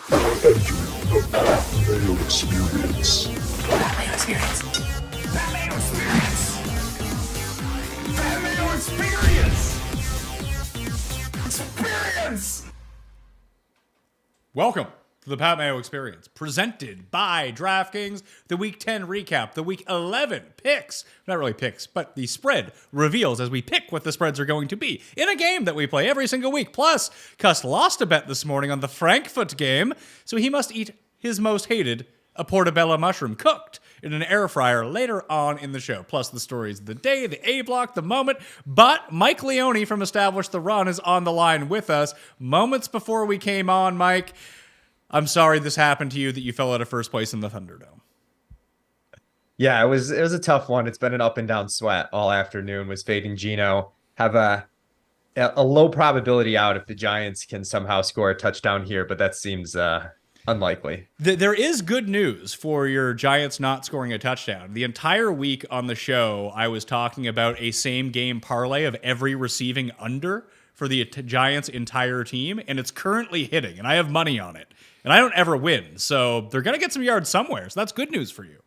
The Mayo Experience. Mayo Experience. That Mayo Experience. That Mayo Experience. Experience. Welcome to the Pat Mayo Experience, presented by DraftKings, the Week 10 recap, the Week 11 picks, not really picks, but the spread reveals as we pick what the spreads are going to be in a game that we play every single week. Plus, Cust lost a bet this morning on the Frankfurt game, so he must eat his most hated, a Portobello mushroom cooked in an air fryer later on in the show. Plus the stories of the day, the A block, the moment. But Mike Leone from Establish the Run is on the line with us. Moments before we came on, Mike, I'm sorry this happened to you, that you fell out of first place in the Thunderdome. Yeah, it was a tough one. It's been an up and down sweat all afternoon. Was fading Geno. Have a low probability out if the Giants can somehow score a touchdown here, but that seems unlikely. There is good news for your Giants not scoring a touchdown. The entire week on the show, I was talking about a same game parlay of every receiving under for the Giants' entire team, and it's currently hitting, and I have money on it. And I don't ever win, so they're going to get some yards somewhere, so that's good news for you.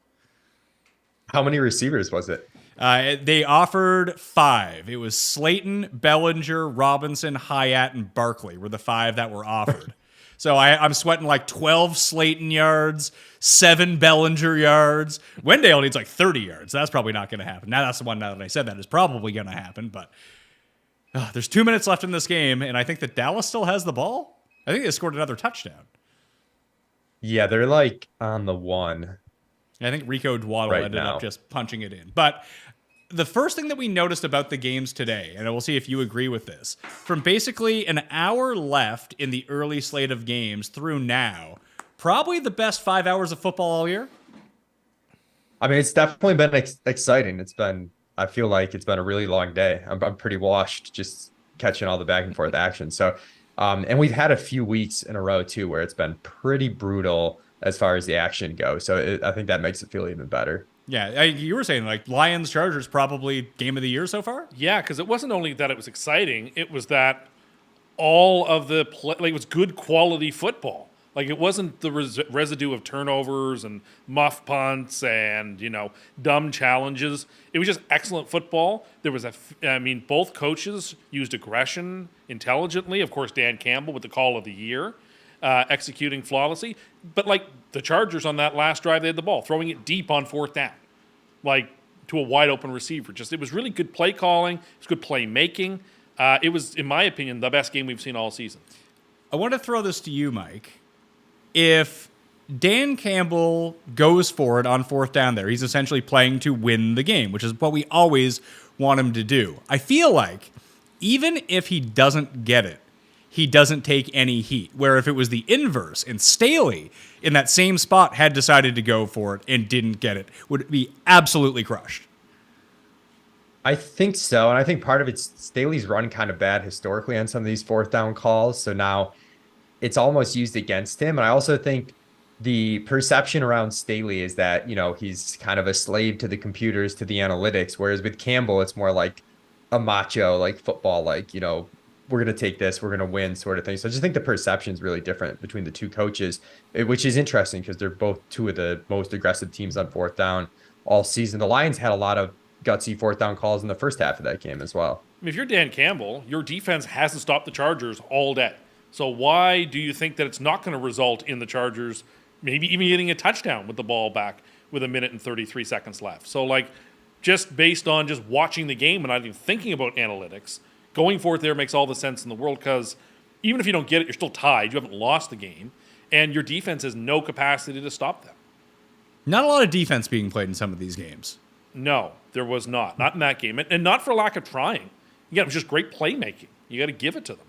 How many receivers was it? They offered 5. It was Slayton, Bellinger, Robinson, Hyatt, and Barkley were the 5 that were offered. So I'm sweating like 12 Slayton yards, 7 Bellinger yards. Wendell needs like 30 yards. That's probably not going to happen. Now that's the one, now that I said that, is probably going to happen. But there's 2 minutes left in this game, and I think that Dallas still has the ball. I think they scored another touchdown. Yeah, they're like on the 1. I think Rico Dwaddle ended up just punching it in. But the first thing that we noticed about the games today, and we'll see if you agree with this, from basically an hour left in the early slate of games through now, probably the best 5 hours of football all year. I mean, it's definitely been exciting. I feel like it's been a really long day. I'm pretty washed just catching all the back and forth action. So, and we've had a few weeks in a row too, where it's been pretty brutal as far as the action goes. So I think that makes it feel even better. Yeah, you were saying like Lions-Chargers probably game of the year so far? Yeah, because it wasn't only that it was exciting, it was that all of the it was good quality football. Like it wasn't the residue of turnovers and muff punts and, dumb challenges. It was just excellent football. There was both coaches used aggression intelligently. Of course, Dan Campbell with the call of the year, executing flawlessly. But like the Chargers on that last drive, they had the ball, throwing it deep on 4th down, like to a wide open receiver. It was really good play calling. It was good play making. It was, in my opinion, the best game we've seen all season. I want to throw this to you, Mike. If Dan Campbell goes for it on 4th down there, he's essentially playing to win the game, which is what we always want him to do. I feel like even if he doesn't get it, he doesn't take any heat. Where if it was the inverse and Staley in that same spot had decided to go for it and didn't get it, would be absolutely crushed. I think so. And I think part of it's Staley's run kind of bad historically on some of these 4th down calls. So now it's almost used against him. And I also think the perception around Staley is that, he's kind of a slave to the computers, to the analytics. Whereas with Campbell, it's more like a macho, like football, like, we're going to take this, we're going to win sort of thing. So I just think the perception is really different between the two coaches, which is interesting because they're both 2 of the most aggressive teams on 4th down all season. The Lions had a lot of gutsy 4th down calls in the first half of that game as well. If you're Dan Campbell, your defense hasn't stopped the Chargers all day. So why do you think that it's not going to result in the Chargers maybe even getting a touchdown with the ball back with 1 minute and 33 seconds left? So just based on just watching the game and not even thinking about analytics, going for it there makes all the sense in the world because even if you don't get it, you're still tied. You haven't lost the game. And your defense has no capacity to stop them. Not a lot of defense being played in some of these games. No, there was not. Not in that game. And not for lack of trying. Again, it was just great playmaking. You got to give it to them.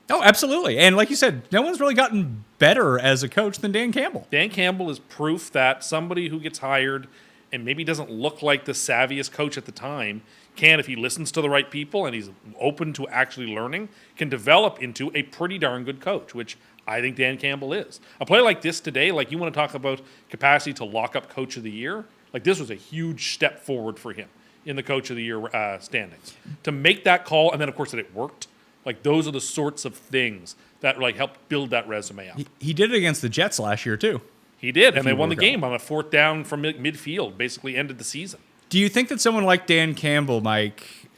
Oh, absolutely. And like you said, no one's really gotten better as a coach than Dan Campbell. Dan Campbell is proof that somebody who gets hired and maybe doesn't look like the savviest coach at the time can, if he listens to the right people and he's open to actually learning, can develop into a pretty darn good coach, which I think Dan Campbell is. A play like this today, like you want to talk about capacity to lock up Coach of the Year, like this was a huge step forward for him in the Coach of the Year standings. To make that call, and then of course that it worked, Like those are the sorts of things that like helped build that resume up. He did it against the Jets last year too. He did, and they won the recall. game on a 4th down from midfield, basically ended the season. Do you think that someone like Dan Campbell, Mike,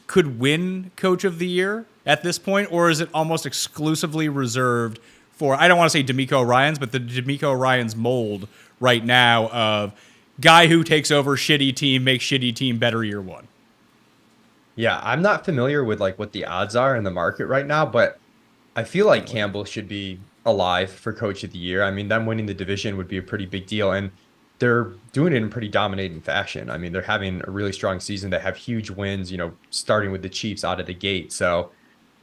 could win Coach of the Year at this point, or is it almost exclusively reserved for, I don't want to say D'Amico Ryans, but the D'Amico Ryans mold right now of guy who takes over shitty team, makes shitty team better year one? Yeah, I'm not familiar with like what the odds are in the market right now, but I feel like Campbell should be alive for Coach of the Year. I mean, them winning the division would be a pretty big deal, and they're doing it in pretty dominating fashion. I mean, they're having a really strong season. They have huge wins, starting with the Chiefs out of the gate. So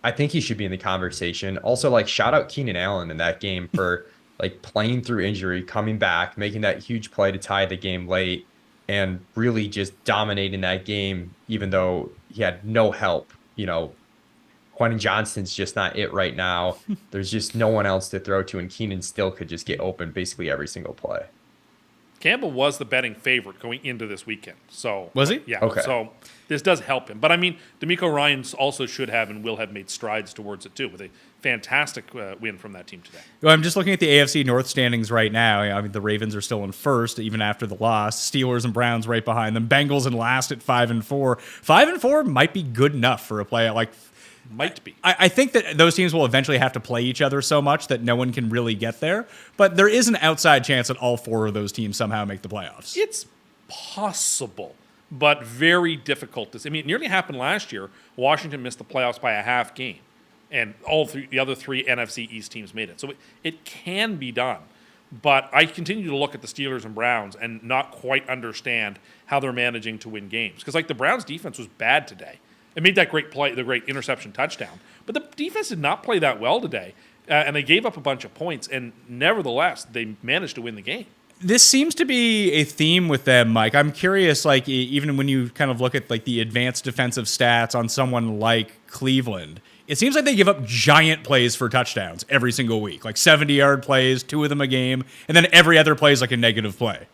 I think he should be in the conversation. Also, like, shout out Keenan Allen in that game for like playing through injury, coming back, making that huge play to tie the game late, and really just dominating that game, even though he had no help. Quentin Johnston's just not it right now. There's just no one else to throw to, and Keenan still could just get open basically every single play. Campbell was the betting favorite going into this weekend. So Was he? Yeah. Okay. So this does help him. But I mean, D'Amico Ryans also should have and will have made strides towards it too, with a fantastic win from that team today. Well, I'm just looking at the AFC North standings right now. I mean, the Ravens are still in first, even after the loss. Steelers and Browns right behind them. Bengals in last at 5-4. 5-4 might be good enough for a play. Might be. I think that those teams will eventually have to play each other so much that no one can really get there. But there is an outside chance that all 4 of those teams somehow make the playoffs. It's possible, but very difficult to see. I mean, it nearly happened last year. Washington missed the playoffs by a half game, and the other 3 NFC East teams made it. So it can be done. But I continue to look at the Steelers and Browns and not quite understand how they're managing to win games. Because, like, the Browns' defense was bad today. It made that great play, the great interception touchdown. But the defense did not play that well today, and they gave up a bunch of points, and nevertheless, they managed to win the game. This seems to be a theme with them, Mike. I'm curious, like, even when you kind of look at, like, the advanced defensive stats on someone like Cleveland, it seems like they give up giant plays for touchdowns every single week, like 70-yard plays, 2 of them a game, and then every other play is like a negative play.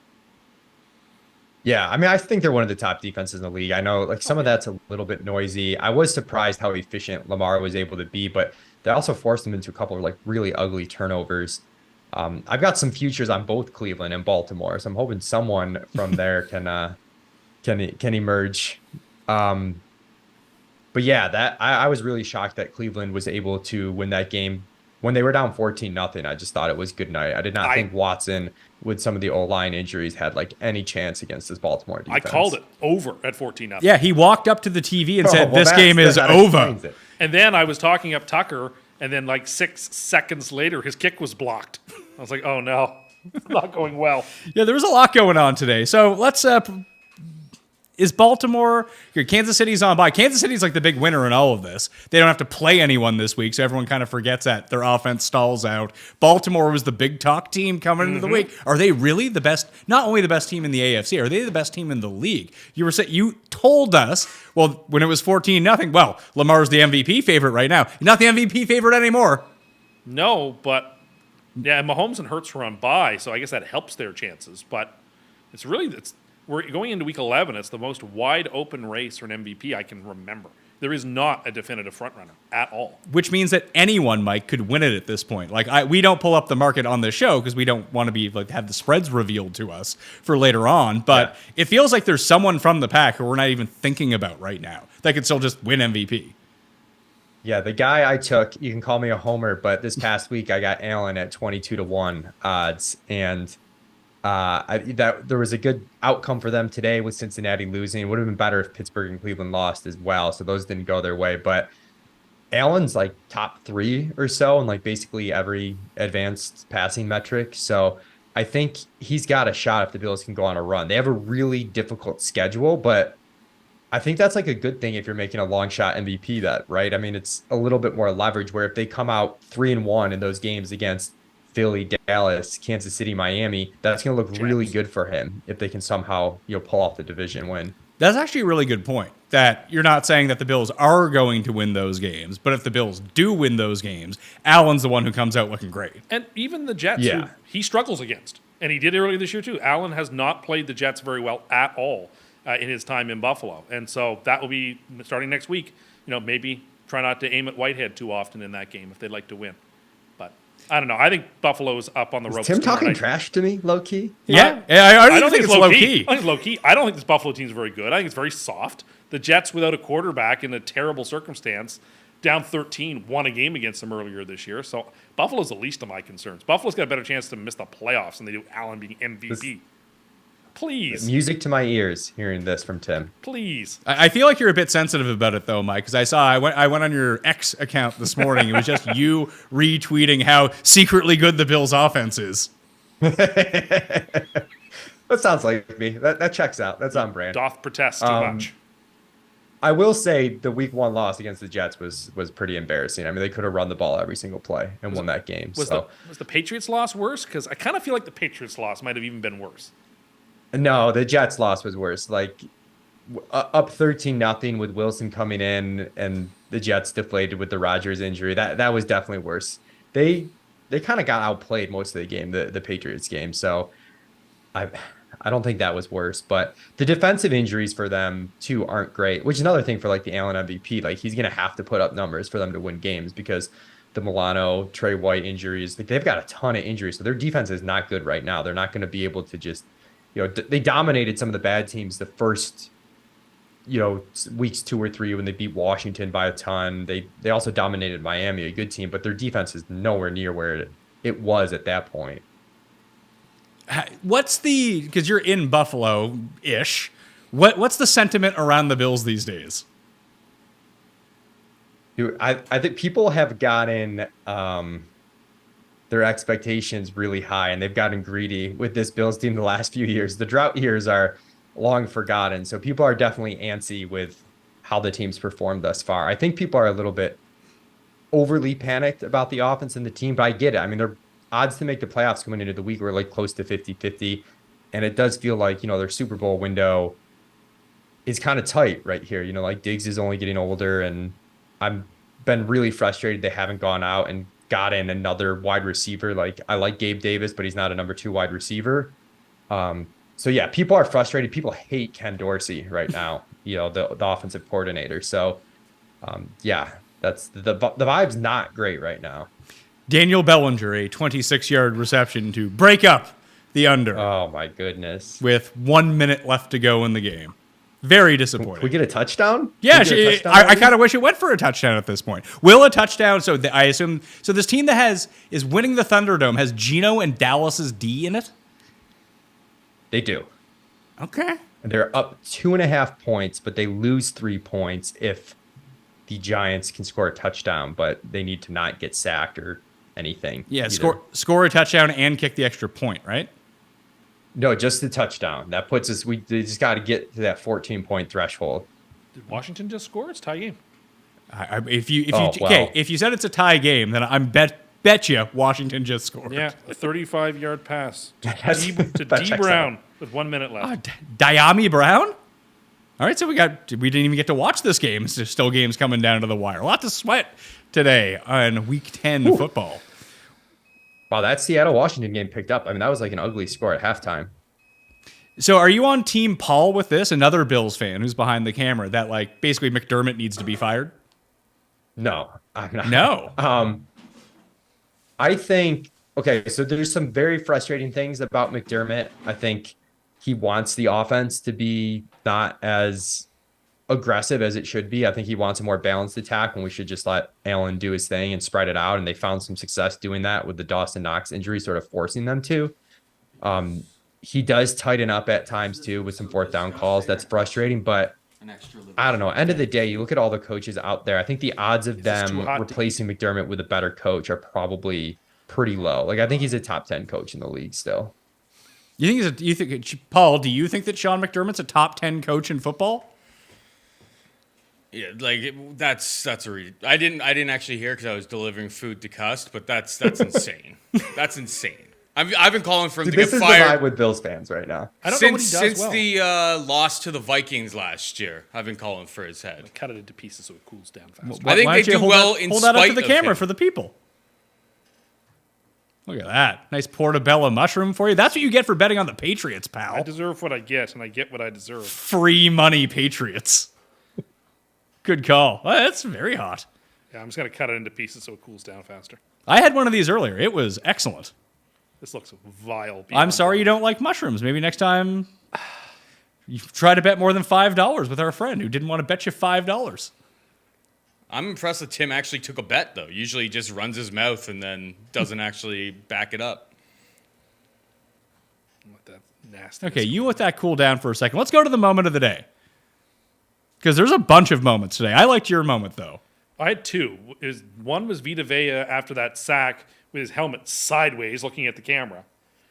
Yeah, I mean, I think they're one of the top defenses in the league. I know, like, some of that's a little bit noisy. I was surprised how efficient Lamar was able to be, but they also forced him into a couple of, like, really ugly turnovers. I've got some futures on both Cleveland and Baltimore, so I'm hoping someone from there can emerge. But yeah, I was really shocked that Cleveland was able to win that game when they were down 14-0. I just thought it was good night. I did not think Watson, with some of the O-line injuries, had like any chance against this Baltimore defense. I called it over at 14-0. Yeah, he walked up to the TV and said, "This game is over." And then I was talking up Tucker, and then like 6 seconds later, his kick was blocked. I was like, oh no, it's not going well. Yeah, there was a lot going on today. So let's is Baltimore, Kansas City's on by. Kansas City's like the big winner in all of this. They don't have to play anyone this week, so everyone kind of forgets that their offense stalls out. Baltimore was the big talk team coming into the week. Are they really the best, not only the best team in the AFC, are they the best team in the league? You told us, well, when it was 14-0, well, Lamar's the MVP favorite right now. He's not the MVP favorite anymore. No, but yeah, Mahomes and Hurts were on bye, so I guess that helps their chances. But we're going into week 11. It's the most wide open race for an MVP I can remember. There is not a definitive frontrunner at all. Which means that anyone, Mike, could win it at this point. Like we don't pull up the market on the show because we don't want to be like have the spreads revealed to us for later on. But It feels like there's someone from the pack who we're not even thinking about right now that could still just win MVP. Yeah, the guy I took, you can call me a homer, but this past week I got Allen at 22-1 odds, and there was a good outcome for them today with Cincinnati losing. It would have been better if Pittsburgh and Cleveland lost as well, so those didn't go their way. But Allen's like top 3 or so in like basically every advanced passing metric, so I think he's got a shot if the Bills can go on a run. They have a really difficult schedule, but I think that's like a good thing if you're making a long shot MVP bet, right? I mean, it's a little bit more leverage where if they come out 3-1 in those games against Philly, Dallas, Kansas City, Miami, that's going to look really good for him if they can somehow, pull off the division win. That's actually a really good point, that you're not saying that the Bills are going to win those games, but if the Bills do win those games, Allen's the one who comes out looking great. And even the Jets, who he struggles against, and he did earlier this year too. Allen has not played the Jets very well at all in his time in Buffalo, and so that will be starting next week. Maybe try not to aim at Whitehead too often in that game if they'd like to win. But I don't know. I think Buffalo's up on the ropes. Tim talking trash to me, low key? Yeah, I don't think it's low key. I think it's low key. I don't think this Buffalo team is very good. I think it's very soft. The Jets, without a quarterback in a terrible circumstance, down 13, won a game against them earlier this year. So Buffalo's the least of my concerns. Buffalo's got a better chance to miss the playoffs than they do Allen being MVP. Please. Music to my ears hearing this from Tim. Please. I feel like you're a bit sensitive about it though, Mike, because I went on your X account this morning. It was just you retweeting how secretly good the Bills' offense is. That sounds like me. That checks out. That's on brand. Doth protest too much. I will say the week 1 loss against the Jets was pretty embarrassing. I mean, they could have run the ball every single play and won that game. Was the Patriots loss worse? Because I kind of feel like the Patriots loss might have even been worse. No, the Jets loss was worse. Like up 13-0 with Wilson coming in and the Jets deflated with the Rodgers injury. That was definitely worse. They kind of got outplayed most of the game, the Patriots game. So I don't think that was worse, but the defensive injuries for them too aren't great, which is another thing for like the Allen MVP. Like he's going to have to put up numbers for them to win games because the Milano, Trey White injuries, like they've got a ton of injuries. So their defense is not good right now. They're not going to be able to just, they dominated some of the bad teams the first, weeks 2 or 3 when they beat Washington by a ton. They also dominated Miami, a good team, but their defense is nowhere near where it was at that point. Because you're in Buffalo-ish, what's the sentiment around the Bills these days? Dude, I think people have gotten their expectations really high, and they've gotten greedy with this Bills team the last few years. The drought years are long forgotten, so people are definitely antsy with how the team's performed thus far. I think people are a little bit overly panicked about the offense and the team, but I get it. I mean, they're odds to make the playoffs coming into the week were like close to 50-50. And it does feel like, their Super Bowl window is kind of tight right here. Like Diggs is only getting older, and I've been really frustrated they haven't gone out and got in another wide receiver. Like I like Gabe Davis, but he's not a number 2 wide receiver. So yeah, people are frustrated. People hate Ken Dorsey right now, the offensive coordinator. So yeah, that's the vibe's not great right now. Daniel Bellinger, a 26-yard reception to break up the under. Oh, my goodness. With 1 minute left to go in the game. Very disappointing. Can we get a touchdown? Yeah, I kind of wish it went for a touchdown at this point. Will a touchdown, I assume, so this team that is winning the Thunderdome has Geno and Dallas's D in it? They do. Okay. And they're up 2.5 points, but they lose 3 points if the Giants can score a touchdown, but they need to not get sacked or anything. Yeah, score a touchdown and kick the extra point, right? No, just the touchdown. That puts us. They just got to get to that 14-point threshold. Did Washington just score? It's a tie game. If you said it's a tie game, then I'm bet you Washington just scored. Yeah, a 35-yard pass to D Brown with 1 minute left. Diami Brown. All right, so we didn't even get to watch this game. There's still games coming down to the wire. A lot to sweat today on Week 10 football. Wow, that Seattle-Washington game picked up. I mean, that was like an ugly score at halftime. So are you on Team Paul with this? Another Bills fan who's behind the camera that, like, basically McDermott needs to be fired? No, I'm not. No. I think, okay, so there's some very frustrating things about McDermott. I think he wants the offense to be not as aggressive as it should be. I think he wants a more balanced attack, and we should just let Allen do his thing and spread it out. And they found some success doing that with the Dawson Knox injury, sort of forcing them to. He does tighten up at times too with some 4th down calls. That's frustrating, but I don't know. End of the day, you look at all the coaches out there. I think the odds of them replacing McDermott with a better coach are probably pretty low. Like I think he's a top 10 coach in the league still. Paul, do you think that Sean McDermott's a top 10 coach in football? Yeah, that's a read. I didn't actually hear because I was delivering food to Cust, but that's insane. That's insane. I've been calling for him to get fired. This is the vibe with Bills fans right now. I don't know what he does since the loss to the Vikings last year. I've been calling for his head. Cut it into pieces so it cools down fast. I think they do well in hold spite that up to the camera him. for the people. Look at that. Nice Portobello mushroom for you. That's what you get for betting on the Patriots, pal. I deserve what I get, and I get what I deserve. Free money Patriots. Good call. Oh, that's very hot. Yeah, I'm just going to cut it into pieces so it cools down faster. I had one of these earlier. It was excellent. This looks vile. I'm sorry you don't like mushrooms. Maybe next time you try to bet more than $5 with our friend who didn't want to bet you $5. I'm impressed that Tim actually took a bet, though. Usually he just runs his mouth and then doesn't actually back it up. What that nasty. Okay, you let that cool down for a second. Let's go to the moment of the day. Because there's a bunch of moments today. I liked your moment, though. I had two. One was Vita Vea after that sack with his helmet sideways looking at the camera.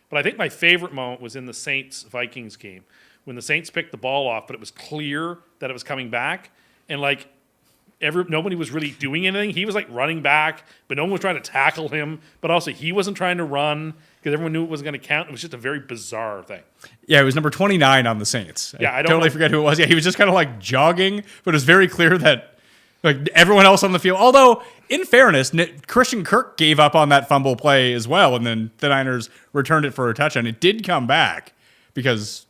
But I think my favorite moment was in the Saints-Vikings game when the Saints picked the ball off, but it was clear that it was coming back. And, like, nobody was really doing anything. He was, like, running back, but no one was trying to tackle him. But also, he wasn't trying to run because everyone knew it wasn't going to count. It was just a very bizarre thing. Yeah, it was number 29 on the Saints. Yeah, I don't totally know. forget who it was. Yeah, he was just kind of, like, jogging, but it was very clear that like everyone else on the field. Although, in fairness, Christian Kirk gave up on that fumble play as well, and then the Niners returned it for a touchdown. It did come back because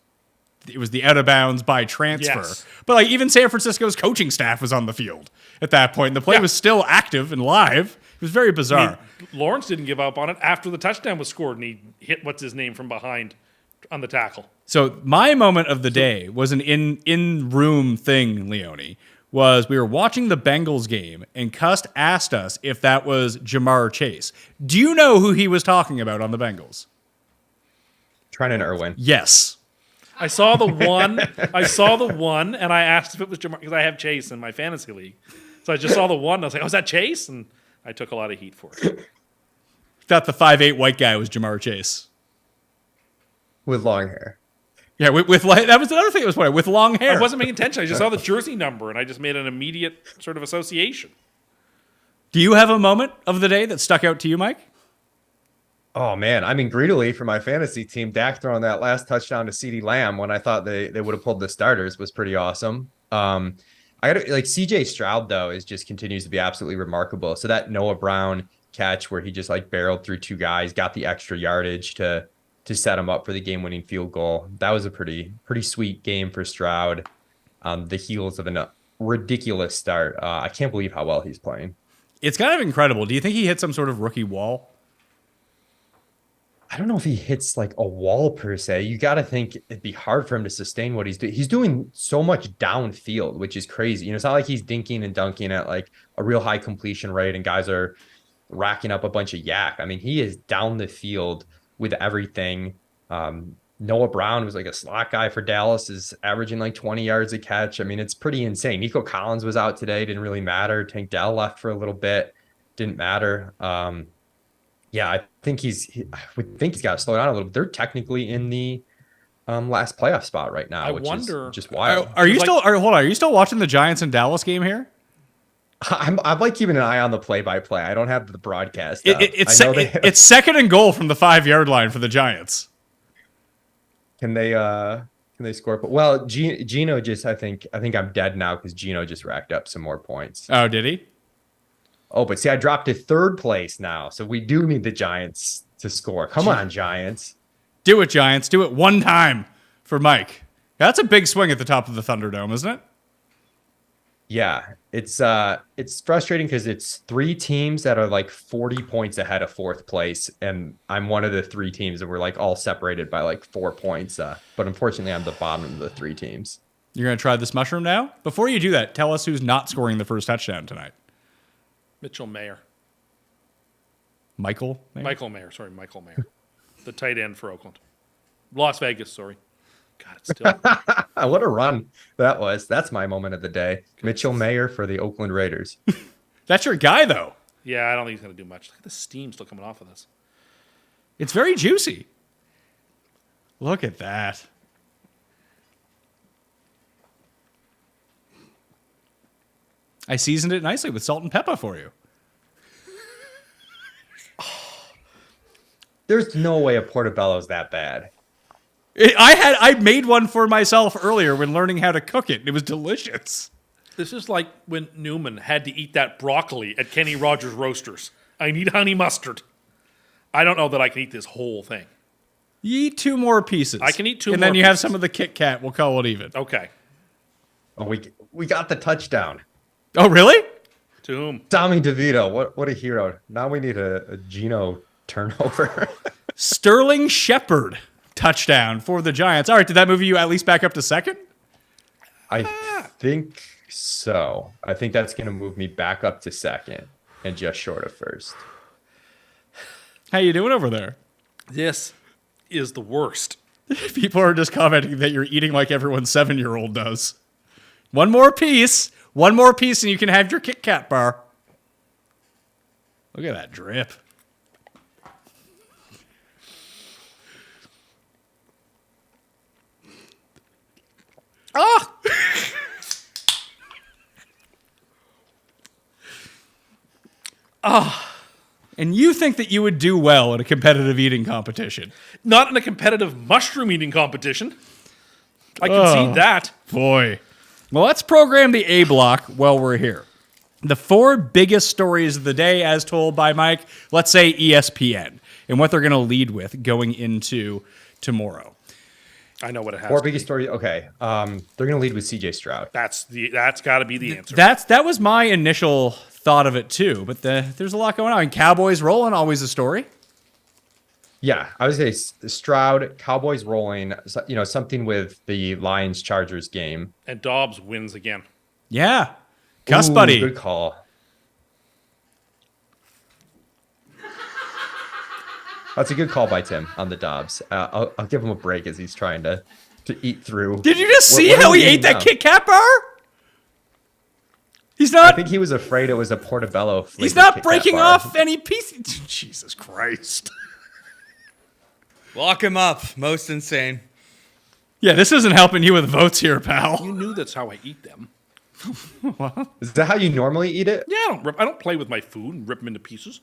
it was the out of bounds by transfer. Yes. But like even San Francisco's coaching staff was on the field at that point, and the play was still active and live. It was very bizarre. Lawrence didn't give up on it after the touchdown was scored, and he hit what's his name from behind on the tackle. So my moment of the day was an in-room thing, Leone. Was we were watching the Bengals game, and Cust asked us if that was Jamar Chase. Do you know who he was talking about on the Bengals? Trenton Irwin. Yes. I saw the one, and I asked if it was Jamar, because I have Chase in my fantasy league. So I just saw the one, and I was like, oh, is that Chase? And I took a lot of heat for it. Thought the 5'8" white guy was Jamar Chase. With long hair. Yeah, with that was the other thing that was funny, with long hair. I wasn't paying attention. I just saw the jersey number, and I just made an immediate sort of association. Do you have a moment of the day that stuck out to you, Mike? Oh, man. I mean, greedily for my fantasy team, Dak throwing that last touchdown to CeeDee Lamb when I thought they would have pulled the starters was pretty awesome. I got like CJ Stroud, though, just continues to be absolutely remarkable. So that Noah Brown catch where he just like barreled through two guys, got the extra yardage to set him up for the game-winning field goal. That was a pretty sweet game for Stroud on the heels of a ridiculous start. I can't believe how well he's playing. It's kind of incredible. Do you think he hit some sort of rookie wall? I don't know if he hits like a wall per se. You got to think it'd be hard for him to sustain what he's doing. He's doing so much downfield, which is crazy. You know, it's not like he's dinking and dunking at like a real high completion rate and guys are racking up a bunch of yak. I mean, he is down the field with everything. Noah Brown was like a slot guy for Dallas, is averaging like 20 yards a catch. I mean, it's pretty insane. Nico Collins was out today. Didn't really matter. Tank Dell left for a little bit. Didn't matter. Yeah, I think I would think he's got to slow down a little bit. They're technically in the last playoff spot right now, which is just wild. Are you still? Hold on. Are you still watching the Giants and Dallas game here? I'm like keeping an eye on the play-by-play. I don't have the broadcast. It's second and goal from the 5-yard line for the Giants. Can they score? Well, Gino just I think I'm dead now because Gino just racked up some more points. Oh, did he? Oh, but see, I dropped to third place now, so we do need the Giants to score. Come on, Giants. Do it, Giants. Do it one time for Mike. That's a big swing at the top of the Thunderdome, isn't it? Yeah, it's frustrating because it's three teams that are like 40 points ahead of fourth place, and I'm one of the three teams that were like all separated by like 4 points. But unfortunately, I'm the bottom of the three teams. You're going to try this mushroom now? Before you do that, tell us who's not scoring the first touchdown tonight. Mitchell Mayer. Michael Mayer? Michael Mayer. The tight end for Oakland. Las Vegas, sorry. God, it's still... What a run that was. That's my moment of the day. Mitchell Mayer for the Oakland Raiders. That's your guy, though. Yeah, I don't think he's going to do much. Look at the steam still coming off of this. It's very juicy. Look at that. I seasoned it nicely with salt and pepper for you. There's no way a Portobello is that bad. I made one for myself earlier when learning how to cook it. It was delicious. This is like when Newman had to eat that broccoli at Kenny Rogers Roasters. I need honey mustard. I don't know that I can eat this whole thing. You eat 2 more pieces. I can eat 2 more and then you have pieces. some of the Kit Kat. We'll call it even. Okay. Oh, we got the touchdown. Oh, really? To whom? Tommy DeVito, what a hero. Now we need a Geno turnover. Sterling Shepard touchdown for the Giants. All right, did that move you at least back up to second? I think so. I think that's going to move me back up to second and just short of first. How you doing over there? This is the worst. People are just commenting that you're eating like everyone's 7-year-old does. One more piece, and you can have your Kit Kat bar. Look at that drip. Ah! And you think that you would do well in a competitive eating competition. Not in a competitive mushroom eating competition. I can see that. Boy. Well, let's program the A block while we're here. The 4 biggest stories of the day, as told by Mike, let's say ESPN, and what they're going to lead with going into tomorrow. I know what it has. 4 biggest stories. Okay. They're going to lead with CJ Stroud. That's got to be the answer. That was my initial thought of it too, but there's a lot going on. Cowboys rolling, always a story. Yeah, I would say Stroud, Cowboys rolling, something with the Lions-Chargers game. And Dobbs wins again. Yeah. Cust, buddy. Good call. That's a good call by Tim on the Dobbs. I'll give him a break as he's trying to eat through. Did you just see What how he are we ate that now? Kit Kat bar? He's I not. think he was afraid it was a Portobello flavor. He's not Kit Kat breaking bar. off any pieces. Jesus Christ. Lock him up. Most insane. Yeah, this isn't helping you with votes here, pal. You knew that's how I eat them. Is that how you normally eat it? Yeah, I don't play with my food and rip them into pieces.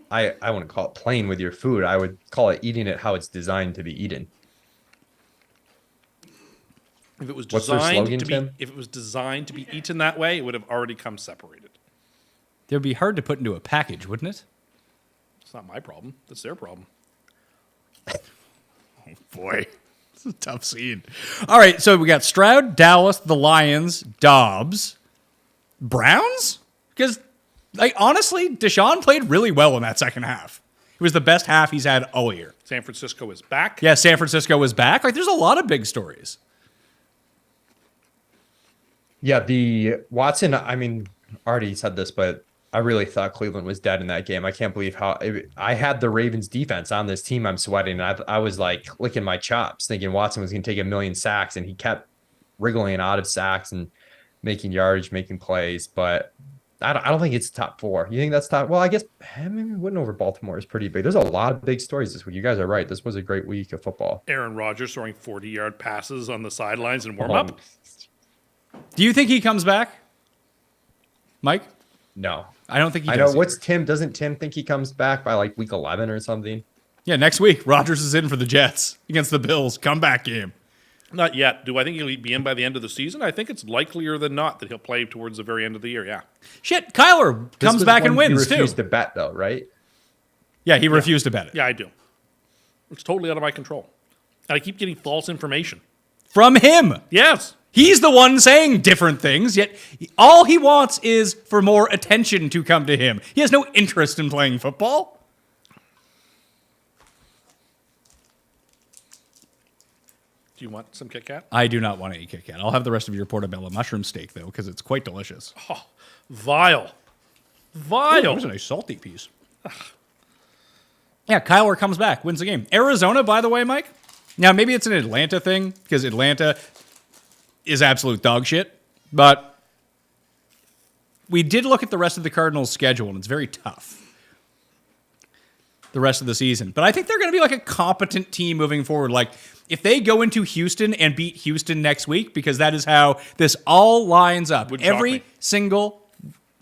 I wouldn't call it playing with your food. I would call it eating it how it's designed to be eaten. If it was What's their designed slogan, to be, Tim? if it was designed to be eaten that way, it would have already come separated. It would be hard to put into a package, wouldn't it? It's not my problem. That's their problem. Boy, this is a tough scene. All right, so we got Stroud, Dallas, the Lions, Dobbs, Browns? Because, honestly, Deshaun played really well in that second half. It was the best half he's had all year. San Francisco is back. Yeah, San Francisco was back. There's a lot of big stories. Yeah, the Watson, already said this, but I really thought Cleveland was dead in that game. I can't believe how I had the Ravens defense on this team. I'm sweating. And I was like licking my chops thinking Watson was going to take 1,000,000 sacks, and he kept wriggling out of sacks and making yardage, making plays. But I don't think it's top 4. You think that's top? Well, I guess maybe winning over Baltimore is pretty big. There's a lot of big stories this week. You guys are right. This was a great week of football. Aaron Rodgers throwing 40-yard passes on the sidelines in warm-up. Do you think he comes back? Mike? No. I don't think he I does. know. What's Tim? Doesn't Tim think he comes back by like week 11 or something? Yeah, next week, Rodgers is in for the Jets against the Bills. Comeback game. Not yet. Do I think he'll be in by the end of the season? I think it's likelier than not that he'll play towards the very end of the year, yeah. Shit, Kyler This comes was back and one you wins, too. refused to bet, though, right? Yeah, he refused to bet it. Yeah, I do. It's totally out of my control. And I keep getting false information. From him. Yes. He's the one saying different things, yet all he wants is for more attention to come to him. He has no interest in playing football. Do you want some Kit Kat? I do not want to eat Kit Kat. I'll have the rest of your Portobello mushroom steak, though, because it's quite delicious. Oh, vile. Vile. There's a nice salty piece. Yeah, Kyler comes back, wins the game. Arizona, by the way, Mike. Now, maybe it's an Atlanta thing, because Atlanta is absolute dog shit. But we did look at the rest of the Cardinals' schedule, and it's very tough the rest of the season. But I think they're going to be like a competent team moving forward. Like, if they go into Houston and beat Houston next week, because that is how this all lines up. Would shock me.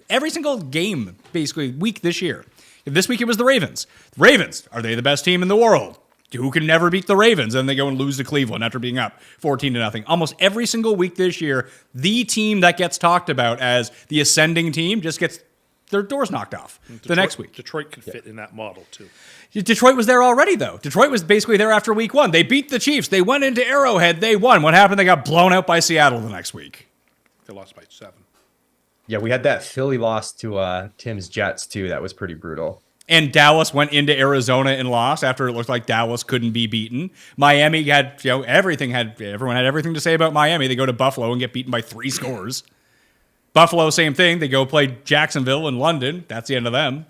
Every single game, basically, week this year. If this week it was the Ravens. The Ravens, are they the best team in the world? Who can never beat the Ravens? And they go and lose to Cleveland after being up 14-0. Almost every single week this year, the team that gets talked about as the ascending team just gets their doors knocked off the next week. Detroit could fit in that model, too. Detroit was there already, though. Detroit was basically there after week 1. They beat the Chiefs. They went into Arrowhead. They won. What happened? They got blown out by Seattle the next week. They lost by 7. Yeah, we had that Philly loss to Tim's Jets too. That was pretty brutal. And Dallas went into Arizona and lost after it looked like Dallas couldn't be beaten. Miami had, everyone had everything to say about Miami. They go to Buffalo and get beaten by 3 scores. Buffalo, same thing. They go play Jacksonville and London. That's the end of them.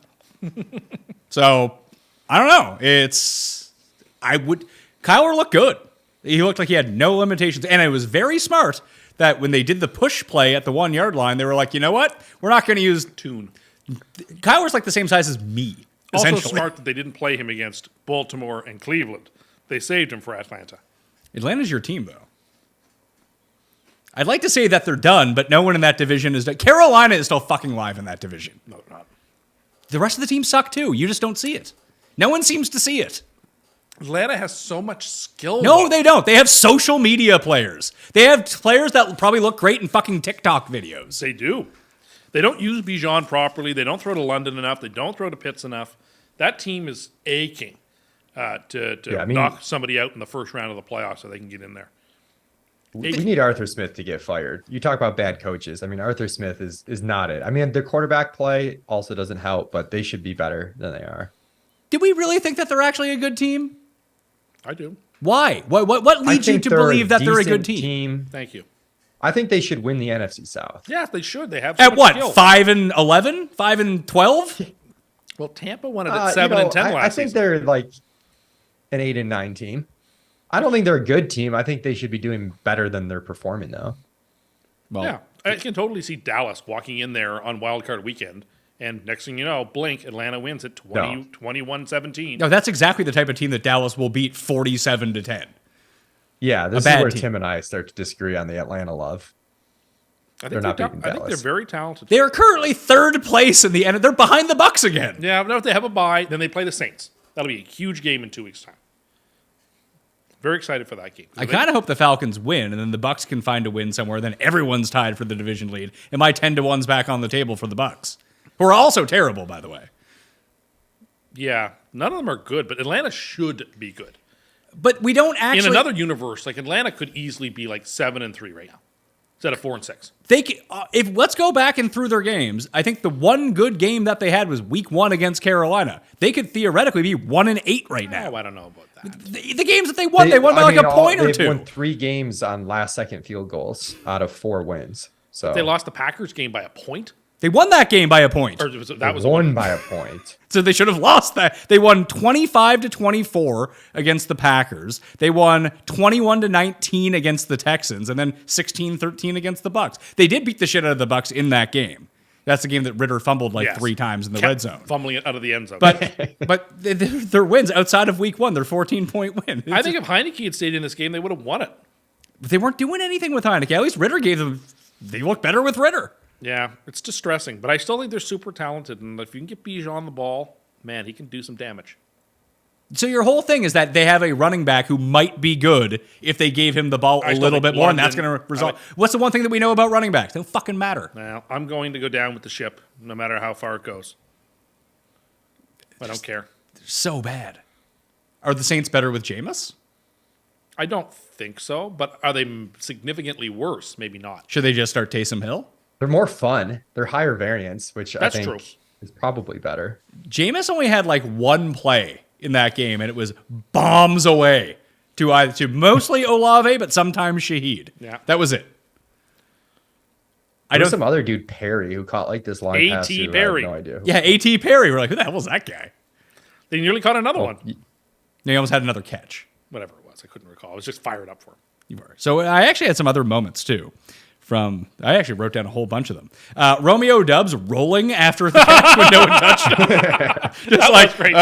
So, I don't know. Kyler looked good. He looked like he had no limitations. And it was very smart that when they did the push play at the 1 yard line, they were like, you know what? We're not going to use Tune. Kyler's like the same size as me. Also smart that they didn't play him against Baltimore and Cleveland. They saved him for Atlanta. Atlanta's your team, though. I'd like to say that they're done, but no one in that division is done. Carolina is still fucking live in that division. No, they're not. The rest of the team suck, too. You just don't see it. No one seems to see it. Atlanta has so much skill. No, they don't. They have social media players. They have players that probably look great in fucking TikTok videos. They do. They don't use Bijan properly. They don't throw to London enough. They don't throw to Pitts enough. That team is aching to knock somebody out in the first round of the playoffs so they can get in there. We need Arthur Smith to get fired. You talk about bad coaches. I mean, Arthur Smith is not it. I mean, their quarterback play also doesn't help, but they should be better than they are. Did we really think that they're actually a good team? I do. Why? What leads you to believe that they're a good team? Thank you. I think they should win the NFC South. Yes, they should. They have At what? skill. 5-11? 5-12? Well, Tampa won it at 7-10 last season. I think they're like an 8-9 team. I don't think they're a good team. I think they should be doing better than they're performing, though. Well, Yeah, I can totally see Dallas walking in there on Wild Card Weekend, and next thing you know, blink, Atlanta wins at 21-17. no, that's exactly the type of team that Dallas will beat 47-10. Yeah, this is bad where team. Tim and I start to disagree on the Atlanta love. They're not beating I think they're Dallas. very talented. They are currently 3rd place in the end. They're behind the Bucks again. Yeah, but if they have a bye, then they play the Saints. That'll be a huge game in 2 weeks' time. Very excited for that game. I kind of hope the Falcons win, and then the Bucks can find a win somewhere. Then everyone's tied for the division lead, and my 10-1's back on the table for the Bucks, who are also terrible, by the way. Yeah, none of them are good, but Atlanta should be good. But we don't actually. In another universe, like Atlanta could easily be like 7-3 right now instead of 4-6. If let's go back and through their games, I think the one good game that they had was Week 1 against Carolina. They could theoretically be 1-8 right now. Oh, I don't know about that. The games that they won by like a point or they've two. won 3 games on last-second field goals out of 4 wins. So They lost the Packers game by a point, They won that game by a point. or that was won by a point. So they should have lost that. They won 25-24 against the Packers. They won 21-19 against the Texans, and then 16-13 against the Bucks. They did beat the shit out of the Bucks in that game. That's the game that Ritter fumbled like Yes. 3 times in the kept red zone. fumbling it out of the end zone. But their wins outside of Week 1, their 14-point win. I think if Heineke had stayed in this game, they would have won it. But they weren't doing anything with Heineke. At least Ritter gave them. They look better with Ritter. Yeah, it's distressing, but I still think they're super talented, and if you can get Bijan the ball, man, he can do some damage. So your whole thing is that they have a running back who might be good if they gave him the ball a still little think bit more, and that's London- going to result. What's the one thing that we know about running backs? They don't fucking matter. Now, I'm going to go down with the ship, no matter how far it goes. I don't care. They're so bad. Are the Saints better with Jameis? I don't think so, but are they significantly worse? Maybe not. Should they just start Taysom Hill? They're more fun. They're higher variance, which That's I think true. is probably better. Jameis only had like one play in that game, and it was bombs away to mostly Olave, but sometimes Shaheed. Yeah. That was it. There was some other dude, Perry, who caught like this long pass. A.T. who I Perry. have no idea. Yeah, A.T. Perry. We're like, who the hell was that guy? They nearly caught another one. He almost had another catch. Whatever it was, I couldn't recall. I was just fired up for him. You were. So I actually had some other moments too. I actually wrote down a whole bunch of them. Romeo Dubs rolling after the catch with no touchdown. Just like great.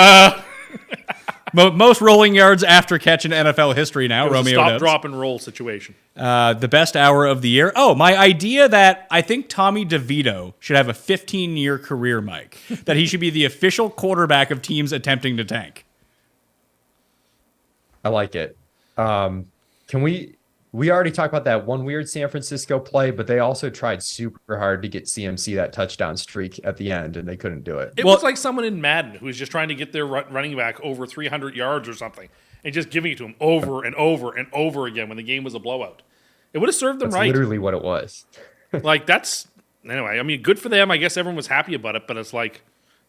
most rolling yards after catch in NFL history now. It was a Romeo stop, Dubs. drop, and roll situation. The best hour of the year. Oh, my idea that I think Tommy DeVito should have a 15-year career, Mike. That he should be the official quarterback of teams attempting to tank. I like it. Can we already talked about that one weird San Francisco play, but they also tried super hard to get CMC that touchdown streak at the end, and they couldn't do it. It was like someone in Madden who was just trying to get their running back over 300 yards or something and just giving it to him over and over and over again when the game was a blowout. It would have served them That's right. literally what it was. Like, that's anyway, I mean, good for them. I guess everyone was happy about it, but it's like,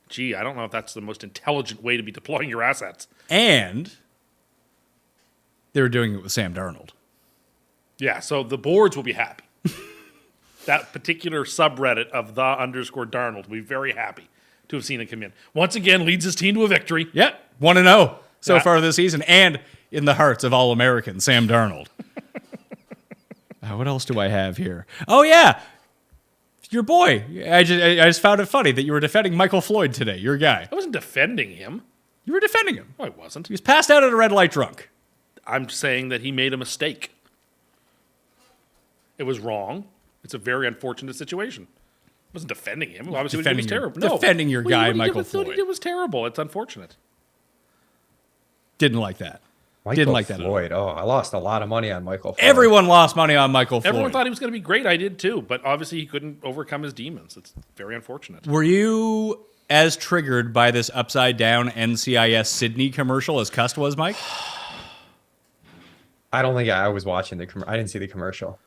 gee, I don't know if that's the most intelligent way to be deploying your assets. And they were doing it with Sam Darnold. Yeah, so the boards will be happy. That particular subreddit of _Darnold will be very happy to have seen it come in. Once again, leads his team to a victory. Yeah, 1-0 so Yeah. far this season, and in the hearts of all Americans, Sam Darnold. What else do I have here? Oh yeah, your boy. I just found it funny that you were defending Michael Floyd today. Your guy. I wasn't defending him. You were defending him. No, I wasn't. He was passed out at a red light drunk. I'm saying that he made a mistake. It was wrong. It's a very unfortunate situation. I wasn't defending him. Obviously, what he did was terrible. Defending your guy, Michael Floyd. What he did was terrible. It's unfortunate. Didn't like that. Michael like that at all. Floyd. Oh, I lost a lot of money on Michael Floyd. Everyone lost money on Michael Floyd. Everyone thought he was going to be great. I did too. But obviously, he couldn't overcome his demons. It's very unfortunate. Were you as triggered by this upside down NCIS Sydney commercial as Cust was, Mike? I don't think I was watching the I didn't see the commercial.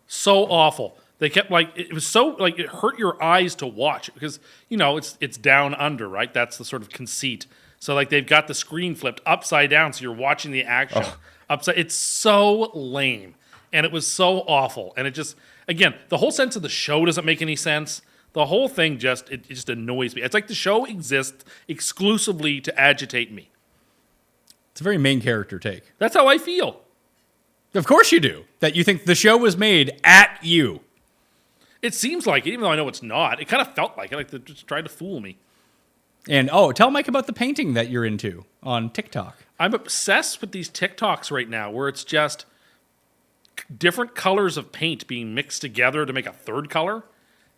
So awful. They kept it was so it hurt your eyes to watch because it's down under, right? That's the sort of conceit. So they've got the screen flipped upside down, so you're watching the action upside. It's so lame, and it was so awful, and it just the whole sense of the show doesn't make any sense. The whole thing it just annoys me. It's like the show exists exclusively to agitate me. It's a very main character take. That's how I feel. Of course you do. That you think the show was made at you. It seems like it, even though I know it's not. It kind of felt like it, like they're just trying to fool me. And tell Mike about the painting that you're into on TikTok. I'm obsessed with these TikToks right now where it's just different colors of paint being mixed together to make a third color.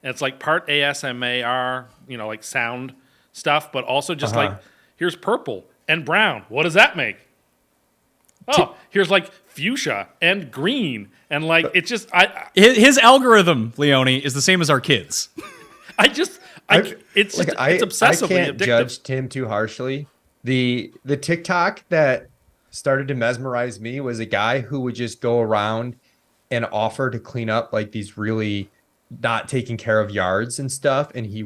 And it's like part ASMR, like sound stuff, but also just here's purple and brown. What does that make? Oh, here's fuchsia and green. And it's just, his algorithm, Leone, is the same as our kids. it's obsessively I can't addictive. judge Tim too harshly. The TikTok that started to mesmerize me was a guy who would just go around and offer to clean up these really not taking care of yards and stuff, and it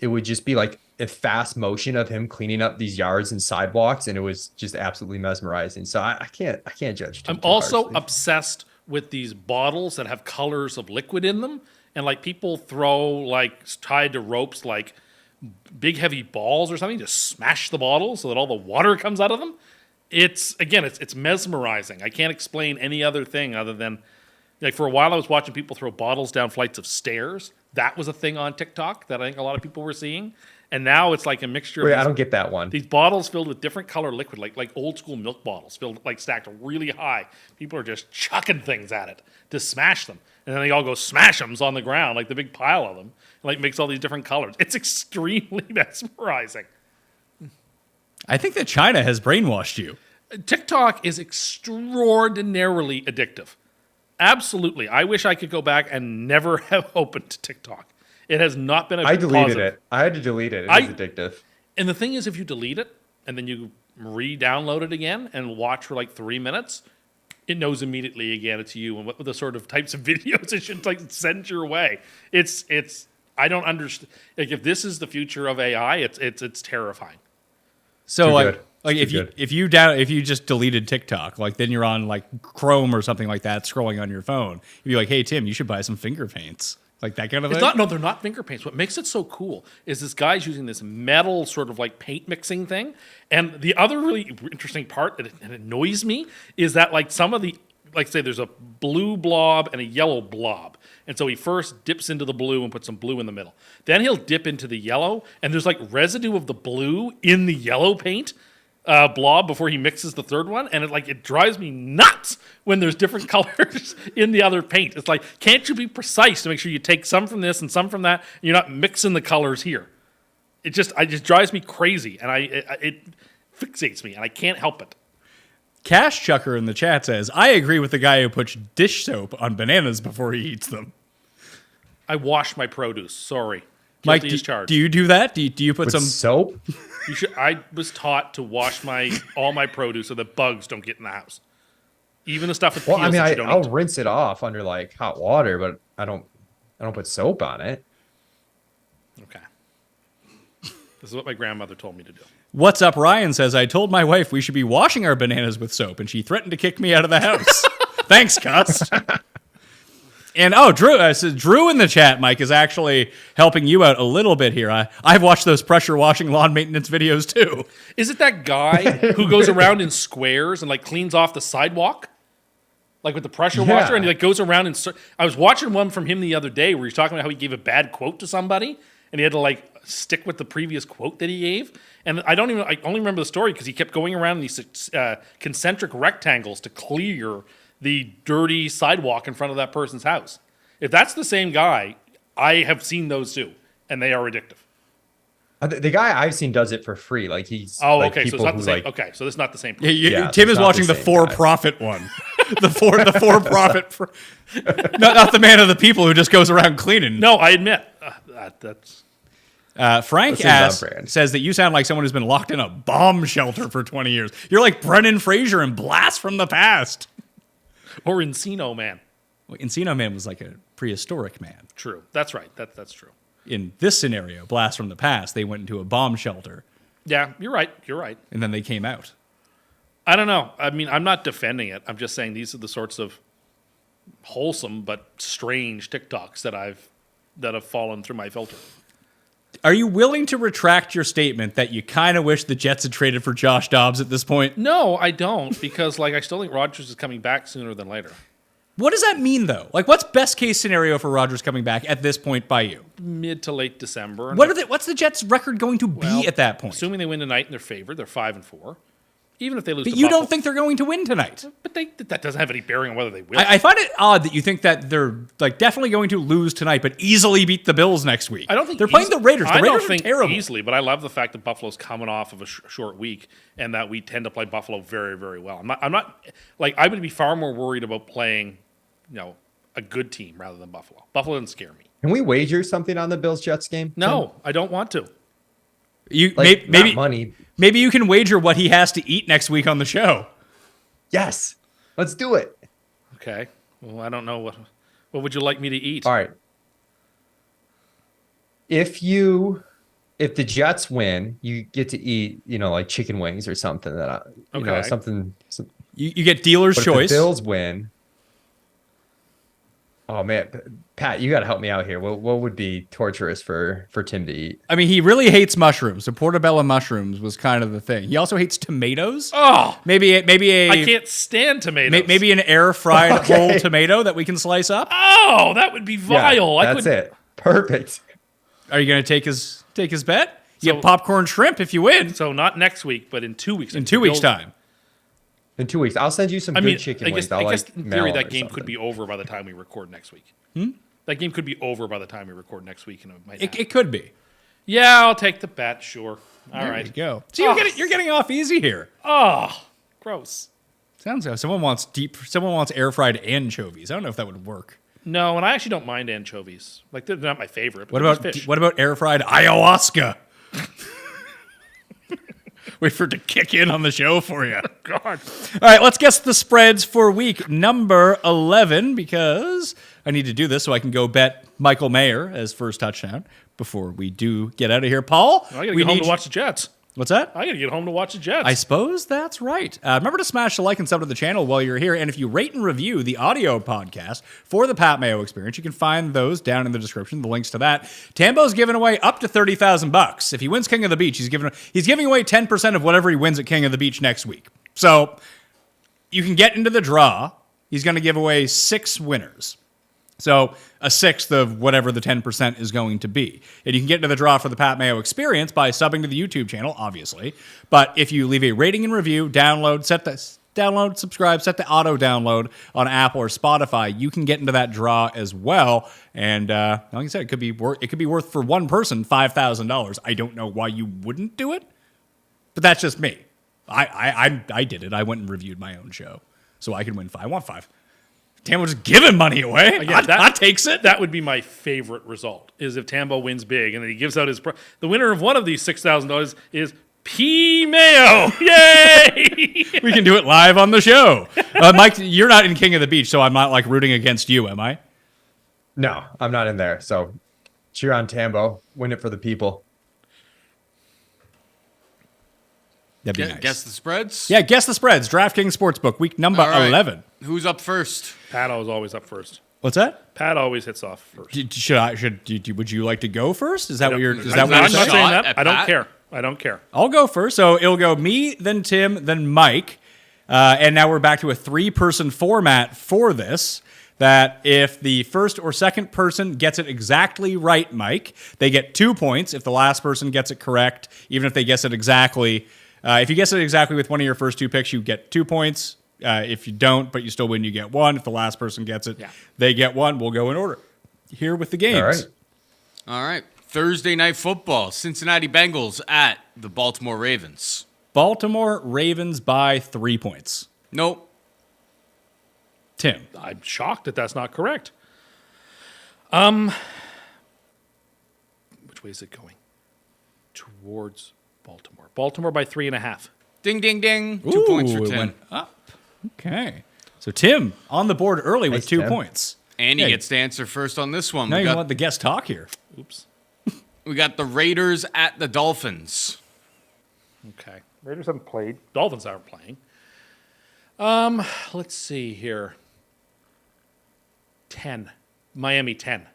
would just be a fast motion of him cleaning up these yards and sidewalks, and it was just absolutely mesmerizing. So I can't judge Tim I'm too also harshly. obsessed with these bottles that have colors of liquid in them, and people throw tied to ropes big heavy balls or something to smash the bottles so that all the water comes out of them. It's mesmerizing. I can't explain any other thing other than for a while I was watching people throw bottles down flights of stairs. That was a thing on TikTok that I think a lot of people were seeing. And now it's a mixture Wait, of I don't get that one. these bottles filled with different color liquid, like old school milk bottles filled stacked really high. People are just chucking things at it to smash them. And then they all go smash them on the ground, the big pile of them. And makes all these different colors. It's extremely mesmerizing. I think that China has brainwashed you. TikTok is extraordinarily addictive. Absolutely. I wish I could go back and never have opened TikTok. It has not been I deleted it. I had to delete it. It was addictive. And the thing is, if you delete it and then you re-download it again and watch for 3 minutes, it knows immediately again it's you and what the sort of types of videos it should send your way. It's I don't understand. If this is the future of AI, it's terrifying. So Too good. if you just deleted TikTok, then you're on Chrome or something like that, scrolling on your phone. You'd be like, hey Tim, you should buy some finger paints. That kind of thing? They're not finger paints. What makes it so cool is this guy's using this metal sort of paint mixing thing. And the other really interesting part that annoys me is that some of the, say there's a blue blob and a yellow blob. And so he first dips into the blue and puts some blue in the middle. Then he'll dip into the yellow and there's residue of the blue in the yellow paint blob before he mixes the third one, and it drives me nuts when there's different colors in the other paint. It's can't you be precise to make sure you take some from this and some from that, and you're not mixing the colors here? It just drives me crazy, and it fixates me, and I can't help it. Cash Chucker in the chat says, I agree with the guy who puts dish soap on bananas before he eats them. I wash my produce. Sorry. Mike, Guilty as charged. do you do that? Do you put With some soap? I was taught to wash all my produce so that bugs don't get in the house. Even the stuff with peels that you don't I'll eat. rinse it off under hot water, but I don't I don't put soap on it. Okay. This is what my grandmother told me to do. What's up, Ryan says, I told my wife we should be washing our bananas with soap, and she threatened to kick me out of the house. Thanks, Cust. And Drew says, Drew in the chat, Mike, is actually helping you out a little bit here. I've watched those pressure washing lawn maintenance videos too. Is it that guy who goes around in squares and like cleans off the sidewalk? Like with the pressure washer, and he like goes around and I was watching one from him the other day where he's talking about how he gave a bad quote to somebody and he had to like stick with the previous quote that he gave. And I only remember the story because he kept going around in these concentric rectangles to clear the dirty sidewalk in front of that person's house. If that's the same guy, I have seen those too, and they are addictive. The guy I've seen does it for free. Like he's okay, so it's not the same. Okay, so it's not the same. Tim is watching the for-profit one. the for-profit, not the man of the people who just goes around cleaning. No, I admit that's. Frank says that you sound like someone who's been locked in a bomb shelter for 20 years. You're like Brendan Fraser in Blast from the Past. Or Encino Man. Well, Encino Man was like a prehistoric man. True. That's right. That's true. In this scenario, Blast from the Past, they went into a bomb shelter. Yeah, you're right. And then they came out. I don't know. I mean, I'm not defending it. I'm just saying these are the sorts of wholesome but strange TikToks that have fallen through my filter. Are you willing to retract your statement that you kind of wish the Jets had traded for Josh Dobbs at this point? No, I don't, because like I still think Rodgers is coming back sooner than later. What does that mean, though? Like, what's best case scenario for Rodgers coming back at this point by you? Mid to late December. What's the Jets' record going to be at that point? Assuming they win tonight and they're favored, they're 5-4. Even if they lose, but you don't think they're going to win tonight. But that doesn't have any bearing on whether they will. I find it odd that you think that they're like definitely going to lose tonight, but easily beat the Bills next week. I don't think they're playing the Raiders. The Raiders are terrible. Easily, but I love the fact that Buffalo's coming off of a short week and that we tend to play Buffalo very, very well. I'm not like I would be far more worried about playing, a good team rather than Buffalo. Buffalo doesn't scare me. Can we wager something on the Bills-Jets game? No, Tim? I don't want to. Maybe not money. Maybe you can wager what he has to eat next week on the show. Yes, let's do it. Okay. Well, I don't know what would you like me to eat? All right. If the Jets win, you get to eat, like chicken wings or something something. You get dealer's choice. If the Bills win. Oh man, Pat, you got to help me out here. What would be torturous for Tim to eat? I mean, he really hates mushrooms. So Portobello mushrooms was kind of the thing. He also hates tomatoes. Oh, maybe I can't stand tomatoes. Maybe an air fried whole tomato that we can slice up. Oh, that would be vile. Yeah, that's it. Perfect. Are you going to take his bet? You get popcorn shrimp if you win. So not next week, but in 2 weeks. In 2 weeks' time. In 2 weeks, I'll send you some good chicken wings. I guess in theory that game could be over by the time we record next week. That game could be over by the time we record next week, and it could be. Yeah, I'll take the bet. Sure. All right, there you go. So you're getting off easy here. Oh, gross. Sounds like someone wants air fried anchovies. I don't know if that would work. No, and I actually don't mind anchovies. Like they're not my favorite. What about fish? What about air fried ayahuasca? Wait for it to kick in on the show for you. God. All right, let's guess the spreads for week number 11 because I need to do this so I can go bet Michael Mayer as first touchdown before we do get out of here. Paul, I got to get home to watch the Jets. What's that? I got to get home to watch the Jets. I suppose that's right. Remember to smash the like and sub to the channel while you're here. And if you rate and review the audio podcast for the Pat Mayo Experience, you can find those down in the description, the links to that. Tambo's giving away up to $30,000. If he wins King of the Beach, he's giving away 10% of whatever he wins at King of the Beach next week. So you can get into the draw. He's going to give away 6 winners. So a sixth of whatever the 10% is going to be. And you can get into the draw for the Pat Mayo Experience by subbing to the YouTube channel, obviously. But if you leave a rating and review, subscribe, set the auto download on Apple or Spotify, you can get into that draw as well. And like I said, it could be worth for one person $5,000. I don't know why you wouldn't do it, but that's just me. I did it. I went and reviewed my own show, so I can win 5. I want 5. Tambo just giving money away. Again, that takes it. That would be my favorite result, is if Tambo wins big and then he gives out his... The winner of one of these $6,000 is P. Mayo. Yay! We can do it live on the show. Mike, you're not in King of the Beach, so I'm not like rooting against you, am I? No, I'm not in there. So cheer on Tambo. Win it for the people. That'd be nice. Guess the spreads? Yeah, guess the spreads. DraftKings Sportsbook, week number All right. 11. Who's up first? Pat was always up first. What's that? Pat always hits off first. Would you like to go first? Is that what you're? Is Is that that what you're I'm not saying? saying Shot that. at I don't Pat? care. I don't care. I'll go first. So it'll go me, then Tim, then Mike. And now we're back to a 3-person format for this. That if the first or second person gets it exactly right, Mike, they get 2 points. If the last person gets it correct, even if they guess it exactly, if you guess it exactly with one of your first 2 picks, you get 2 points. If you don't, but you still win, you get 1. If the last person gets it, they get 1. We'll go in order. Here with the games. All right. Thursday night football. Cincinnati Bengals at the Baltimore Ravens. Baltimore Ravens by 3 points. Nope. Tim. I'm shocked that that's not correct. Which way is it going? Towards Baltimore. Baltimore by 3.5. Ding, ding, ding. 2 points for Ooh, it Tim. went up. Okay. So Tim on the board early with Nice, 2 Tim. points. And he Yeah. gets to answer first on this one. Now We you got, let the guest talk here. Oops. we got the Raiders at the Dolphins. Okay. Raiders haven't played. Dolphins aren't playing. Let's see here. 10. Miami 10.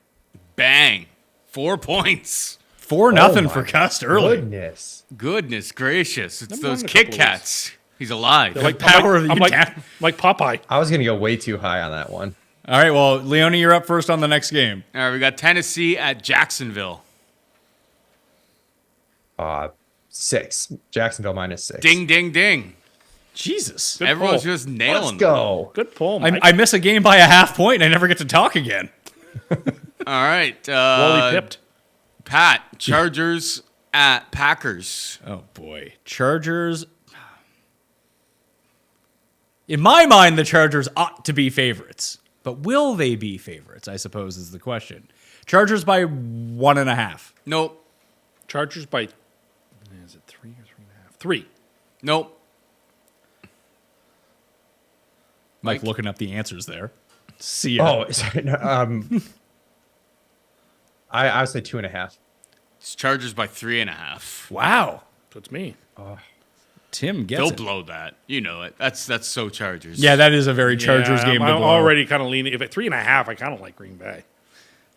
Bang. 4 points. 4-0 Oh for my Cust early. Goodness. Goodness gracious. It's I've those won a Kit couple Kats. He's alive. Like power of the I'm like, Utah. like Popeye. I was going to go way too high on that one. All right, well, Leone, you're up first on the next game. All right, we got Tennessee at Jacksonville. 6. Jacksonville minus 6. Ding, ding, ding. Jesus. Good Everyone's pull. just nailing Let's them. go. Good pull, Mike. I miss a game by a half point and I never get to talk again. All right. Wally pipped. Pat, Chargers at Packers. Oh, boy. Chargers. In my mind, the Chargers ought to be favorites. But will they be favorites, I suppose, is the question. Chargers by 1.5. Nope. Chargers by, is it 3 or 3.5? 3. Nope. Mike Mike? looking up the answers there. See ya. Oh, sorry. No, I would say 2.5. It's Chargers by 3.5. Wow. So it's me. Tim gets They'll it. blow that. You know it. That's so Chargers. Yeah, that is a very Chargers Yeah, game to I'm blow. already kind of leaning. If at 3.5, I kind of like Green Bay.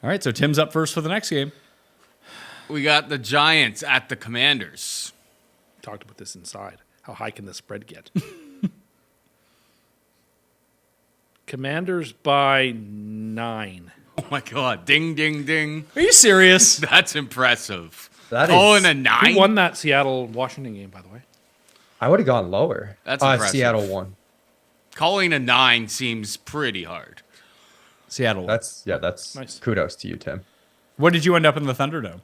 All right, so Tim's up first for the next game. We got the Giants at the Commanders. Talked about this inside. How high can the spread get? Commanders by 9. Oh my God. Ding, ding, ding. Are you serious? That's impressive. That Oh, is- and a Who 9? won that Seattle-Washington game, by the way? I would have gone lower. That's impressive. Seattle won. Calling a 9 seems pretty hard. Seattle. That's Nice. kudos to you, Tim. What did you end up in the Thunderdome?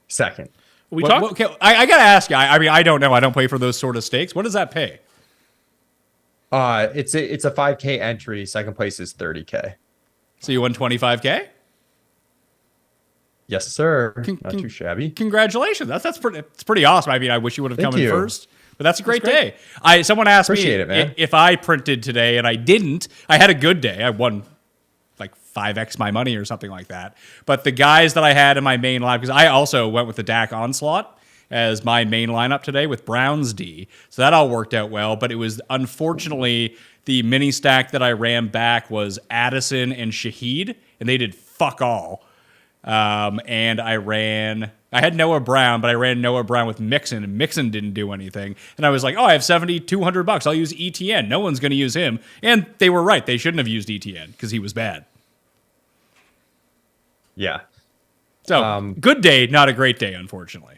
Second. We What- talked. what- okay, I got to ask you. I mean, I don't know. I don't play for those sort of stakes. What does that pay? It's a 5K entry. Second place is 30K. So you won 25K? Yes, sir. Can- Not can- too shabby. Congratulations. That's pretty awesome. I mean, I wish you would have Thank come in you. first. But that's a great great. day. Someone asked Appreciate me it, man. if I printed today, and I didn't. I had a good day. I won like 5x my money or something like that. But the guys that I had in my main line, because I also went with the Dak Onslaught as my main lineup today with Browns D. So that all worked out well. But it was unfortunately the mini stack that I ran back was Addison and Shaheed, and they did fuck all. And I had Noah Brown, but I ran Noah Brown with Mixon, and Mixon didn't do anything. And I was like, oh, I have $7,200. I'll use ETN. No one's going to use him. And they were right. They shouldn't have used ETN because he was bad. Yeah. So good day, not a great day, unfortunately.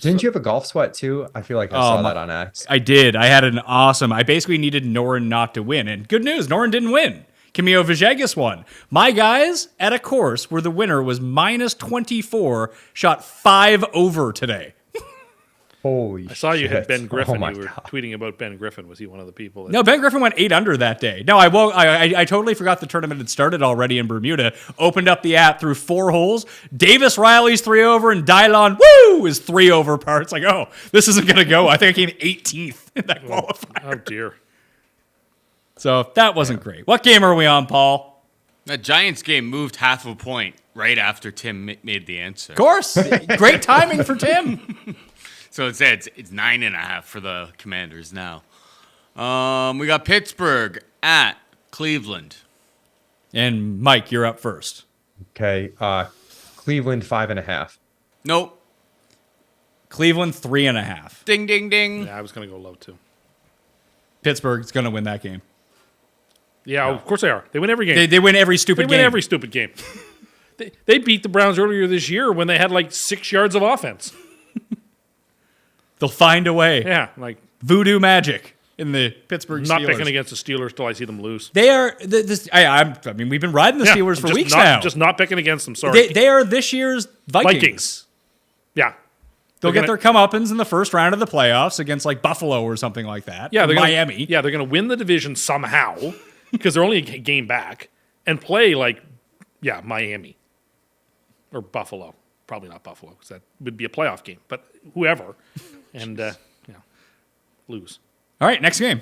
Didn't you have a golf sweat too? I feel like I saw that on X. I did. I had an awesome. I basically needed Norin not to win. And good news, Norin didn't win. Camilo Villegas won. My guys at a course where the winner was minus 24, shot 5 over today. Holy I saw you hit shit. Ben Griffin. Oh my You were God. tweeting about Ben Griffin. Was he one of the people? That, No, Ben Griffin went 8 under that day. No, I totally forgot the tournament had started already in Bermuda. Opened up the app through 4 holes. Davis Riley's 3 over and Dylon is 3 over par. It's like, oh, this isn't going to go. I think I came 18th in that qualifier. oh dear. So that wasn't great. What game are we on, Paul? That Giants game moved half a point right after Tim made the answer. Of course. Great timing for Tim. So it's 9.5 for the Commanders now. We got Pittsburgh at Cleveland. And Mike, you're up first. Okay. Cleveland 5.5. Nope. Cleveland 3.5. Ding, ding, ding. Yeah, I was going to go low too. Pittsburgh's going to win that game. Yeah, of course they are. They win every game. They win every stupid They game. win every stupid game. They beat the Browns earlier this year when they had like 6 yards of offense. They'll find a way. Yeah, like Voodoo magic in the Pittsburgh not Steelers. picking against the Steelers till I see them lose. They are. I mean, we've been riding the Steelers for just weeks not, now. Just not picking against them. Sorry. They are this year's Vikings. Vikings. Yeah. They'll They're get their comeuppance in the first round of the playoffs against like Buffalo or something like that. Yeah, or they're Miami. They're going to win the division somehow because they're only a game back and play like, Miami or Buffalo. Probably not Buffalo because that would be a playoff game, but whoever, and lose. All right, next game,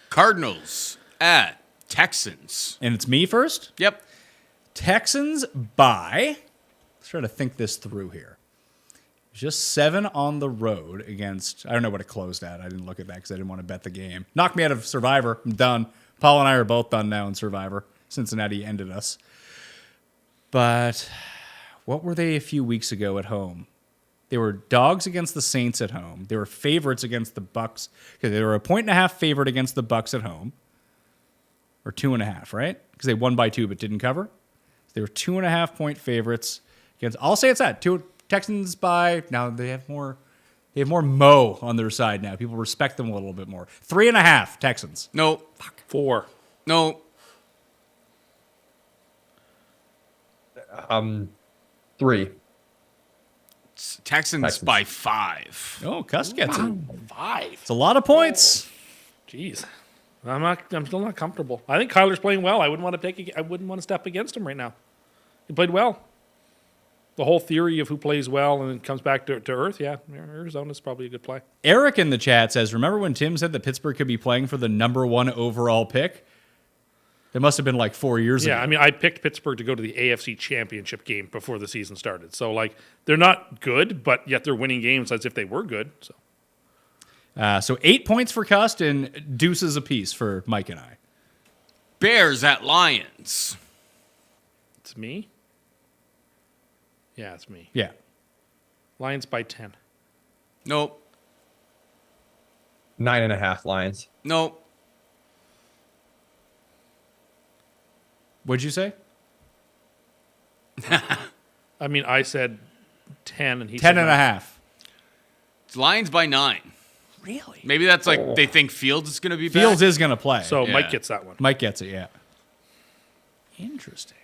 Cardinals at Texans. and it's me first. Yep. Texans by. Let's try to think this through here. Just 7 on the road against. I don't know what it closed at. I didn't look at that because I didn't want to bet the game. Knocked me out of Survivor. I'm done. Paul and I are both done now in Survivor. Cincinnati ended us. But what were they a few weeks ago at home? They were dogs against the Saints at home. They were favorites against the Bucks. Okay, they were a 1.5 favorite against the Bucks at home. Or 2.5, right? Because they won by 2 but didn't cover. They were 2.5 point favorites against. I'll say it's that. Texans by now they have more Mo on their side now. People respect them a little bit more. 3.5 Texans. No. 4. No. 3. Texans by 5. Oh, Cust gets it. 5. It's a lot of points. Jeez. I'm still not comfortable. I think Kyler's playing well. I wouldn't want to step against him right now. He played well. The whole theory of who plays well and then comes back to earth, Arizona's probably a good play. Eric in the chat says, remember when Tim said that Pittsburgh could be playing for the number 1 overall pick? It must have been like 4 years ago. Yeah, I mean, I picked Pittsburgh to go to the AFC Championship game before the season started. So, like, they're not good, but yet they're winning games as if they were good. So 8 points for Cust and deuces apiece for Mike and I. Bears at Lions. It's me? Yeah, it's me. Yeah. Lions by 10. Nope. 9.5 Lions. Nope. What'd you say? I mean, I said 10 and he 10 said and a half. It's Lions by 9. Really? Maybe that's like they think Fields is going to be back. Fields is going to play. So Yeah. Mike gets that one. Mike gets it, yeah. Interesting.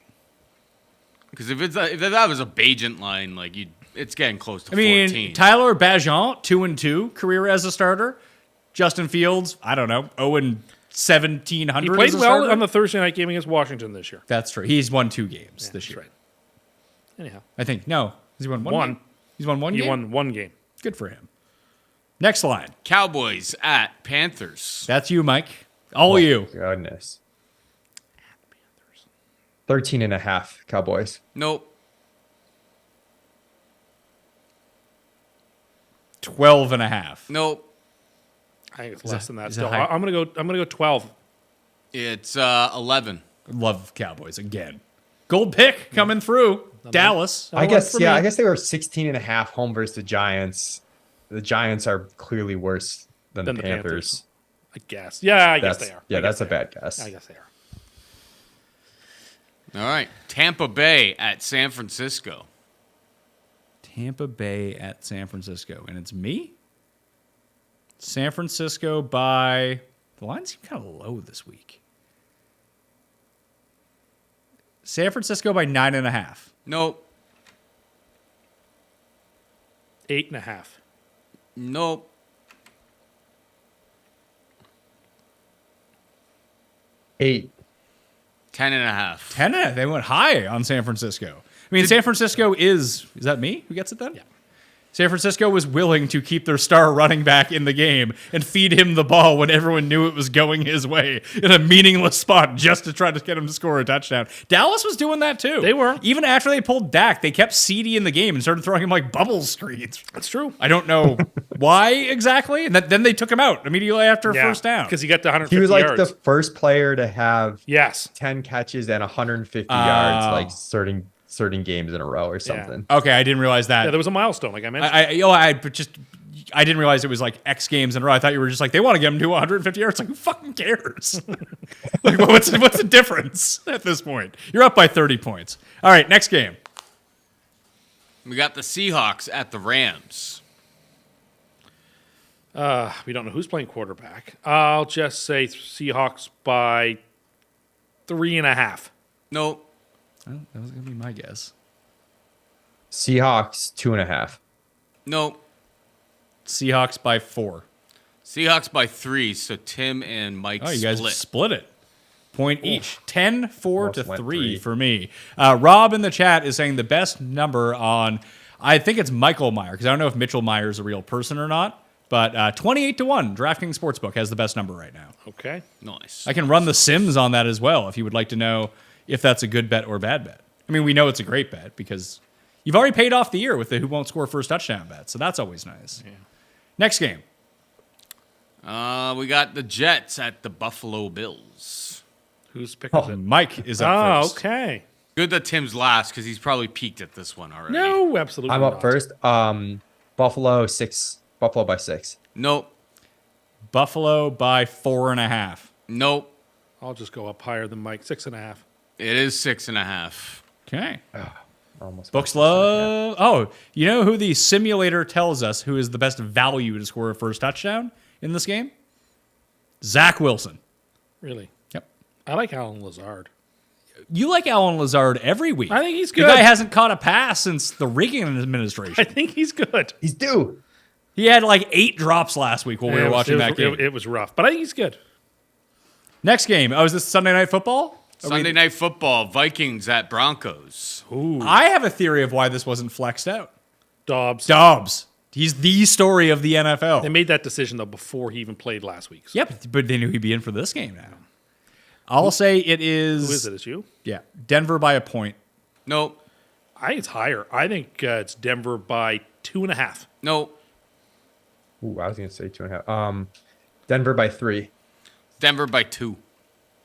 Because if that was a Bajent line, like it's getting close to 14. I mean, Tyler Bagent, 2-2 career as a starter. Justin Fields, I don't know, 0-1700. He played as a well starter. on the Thursday night game against Washington this year. That's true. He's won 2 games this That's year. right. Anyhow, I think. No. Has he won one? One. Game? He's won one he game? won one game. Good for him. Next line. Cowboys at Panthers. That's you, Mike. All you. Goodness. 13.5 Cowboys. Nope. 12.5. Nope. I think it's less than that. is it Still, high? I'm gonna go 12. It's 11. Love Cowboys again. Gold pick coming through. Dallas. I guess they were 16.5 home versus the Giants. The Giants are clearly worse than the Panthers. I guess. Yeah, I guess they are. Yeah, I guess that's a they are. bad guess. I guess they are. All right. Tampa Bay at San Francisco. Tampa Bay at San Francisco. And it's me? San Francisco by... The lines seem kind of low this week. San Francisco by 9.5. Nope. 8.5. Nope. 8. 10.5. 10.5. They went high on San Francisco. I mean, San Francisco is that me who gets it then? Yeah. San Francisco was willing to keep their star running back in the game and feed him the ball when everyone knew it was going his way in a meaningless spot just to try to get him to score a touchdown. Dallas was doing that too. They were. Even after they pulled Dak, they kept CD in the game and started throwing him like bubble screens. That's true. I don't know why exactly. And then they took him out immediately after first down. Because he got to 150 He was like yards. the first player to have 10 catches and 150 yards, like certain games in a row or something. Okay, I didn't realize that. Yeah, there was a milestone, like I mentioned. I didn't realize it was like X games in a row. I thought you were just like, they want to get him to 150 yards. Like, who fucking cares? Like, what's the difference at this point? You're up by 30 points. All right, next game. We got the Seahawks at the Rams. We don't know who's playing quarterback. I'll just say Seahawks by 3.5. Nope. Oh, that was going to be my guess. Seahawks 2.5. Nope. Seahawks by 4. Seahawks by 3. So Tim and Mike Oh, you guys split. split it. Point each. 10-4 to Almost went 3 for me. Rob in the chat is saying the best number on, I think it's Michael Meyer, because I don't know if Mitchell Meyer is a real person or not, but 28-1. DraftKings Sportsbook has the best number right now. Okay. Nice. I can run the Sims on that as well if you would like to know if that's a good bet or bad bet. I mean, we know it's a great bet because you've already paid off the year with the who won't score first touchdown bet, so that's always nice. Yeah. Next game. We got the Jets at the Buffalo Bills. Whose pick is it? Mike is up first. Okay. Good that Tim's last because he's probably peaked at this one already. No, absolutely I'm up not. first. Buffalo 6. Buffalo by 6. Nope. Buffalo by 4.5. Nope. I'll just go up higher than Mike. 6.5. It is 6.5. Okay. Almost. Books love. Oh, you know who the simulator tells us who is the best value to score a first touchdown in this game? Zach Wilson. Really? Yep. I like Alan Lazard. You like Alan Lazard every week. I think he's The good. guy hasn't caught a pass since the Reagan administration. I think he's good. He's due. He had like 8 drops last week while we were watching that game. It was rough, but I think he's good. Next game. Oh, is this Sunday Night Football? Sunday Night Football, Vikings at Broncos. I have a theory of why this wasn't flexed out. Dobbs. He's the story of the NFL. They made that decision, though, before he even played last week. So. Yep, but they knew he'd be in for this game now. I'll say it is. Who is it? It's you? Yeah, Denver by a point. Nope. I think it's higher. I think it's Denver by 2.5. Nope. Ooh, I was going to say 2.5. Denver by 3. Denver by 2.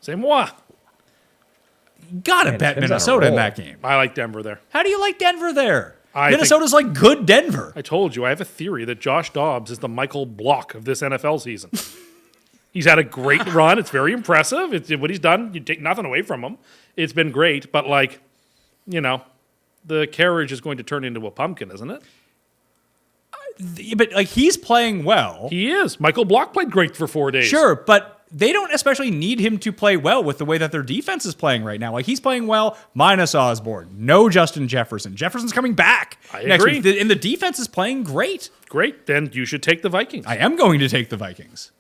C'est moi. You gotta bet Tim's on a Minnesota in roll. that game. I like Denver there. How do you like Denver there? I Minnesota's like good Denver. I told you, I have a theory that Josh Dobbs is the Michael Block of this NFL season. He's had a great run. It's very impressive. It's what he's done. You take nothing away from him. It's been great, but like, you know, the carriage is going to turn into a pumpkin, isn't it? But like he's playing well. He is. Michael Block played great for 4 days. Sure, but they don't especially need him to play well with the way that their defense is playing right now. Like he's playing well, minus Osborne. No Justin Jefferson. Jefferson's coming back next agree. week. And the defense is playing great. Great. Then you should take the Vikings. I am going to take the Vikings.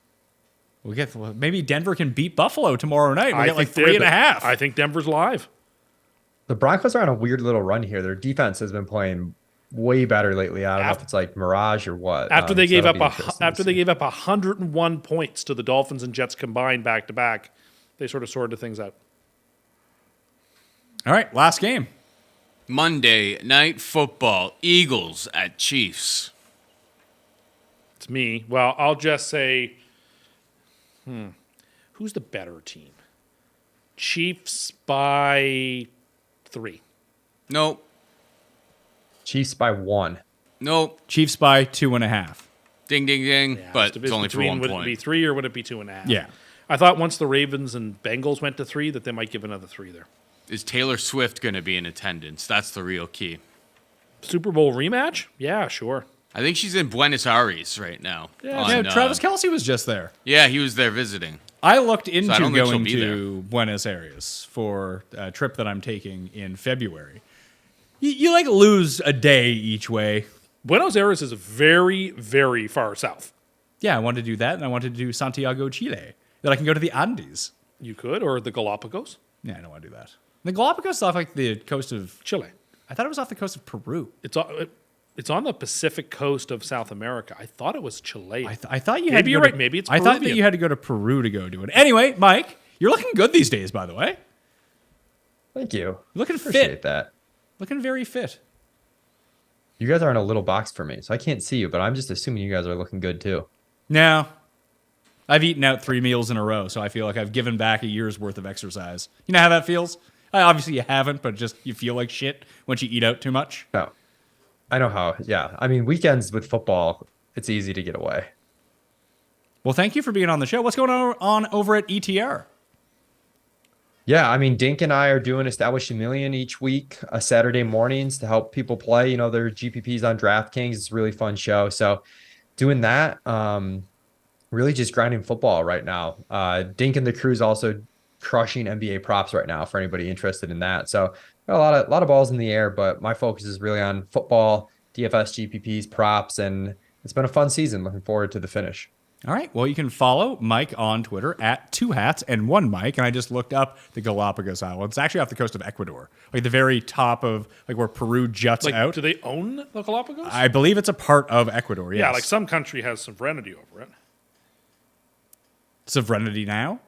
Maybe Denver can beat Buffalo tomorrow night. We get like 3.5. I think Denver's live. The Broncos are on a weird little run here. Their defense has been playing way better lately. I don't know if it's like Mirage or what. After they so gave that'll up be interesting to see. 101 points to the Dolphins and Jets combined back to back, they sort of sorted things out. All right, last game. Monday Night Football, Eagles at Chiefs. It's me. Well, I'll just say, who's the better team? Chiefs by 3. Nope. Chiefs by 1. Nope. Chiefs by 2.5. Ding, ding, ding. But it's only for 1 Would it point. be 3 or would it be 2.5? Yeah. I thought once the Ravens and Bengals went to 3 that they might give another 3 there. Is Taylor Swift going to be in attendance? That's the real key. Super Bowl rematch? Yeah, sure. I think she's in Buenos Aires right now. Yeah, Travis Kelce was just there. Yeah, he was there visiting. I looked into I don't think going she'll be to Buenos Aires for a trip that I'm taking in February. You like lose a day each way. Buenos Aires is very, very far south. Yeah, I wanted to do that, and I wanted to do Santiago, Chile. That I can go to the Andes. You could, or the Galapagos. Yeah, I don't want to do that. The Galapagos is off like the coast of Chile. I thought it was off the coast of Peru. It's It's on the Pacific coast of South America. I thought it was Chile. I thought you had. Maybe to you're go right. to- Maybe it's I thought that Peruvian. you had to go to Peru to go do it. Anyway, Mike, you're looking good these days. By the way, you're Thank you. looking Appreciate fit. that. Looking very fit. You guys are in a little box for me, so I can't see you, but I'm just assuming you guys are looking good too. Now, I've eaten out 3 meals in a row, so I feel like I've given back a year's worth of exercise. You know how that feels? Obviously, you haven't, but just you feel like shit once you eat out too much. No. I know how. Yeah. I mean, weekends with football, it's easy to get away. Well, thank you for being on the show. What's going on over at ETR? Yeah, I mean, Dink and I are doing Establish a Million each week, Saturday mornings to help people play, their GPPs on DraftKings. It's a really fun show. So doing that, really just grinding football right now. Dink and the crew's also crushing NBA props right now for anybody interested in that. So got a lot of balls in the air, but my focus is really on football, DFS, GPPs, props, and it's been a fun season. Looking forward to the finish. All right. Well, you can follow Mike on Twitter at 2hats1mike. And I just looked up the Galapagos Islands. It's actually off the coast of Ecuador, like the very top of like where Peru juts out. Do they own the Galapagos? I believe it's a part of Ecuador. Yes. Yeah, like some country has sovereignty over it. Sovereignty now.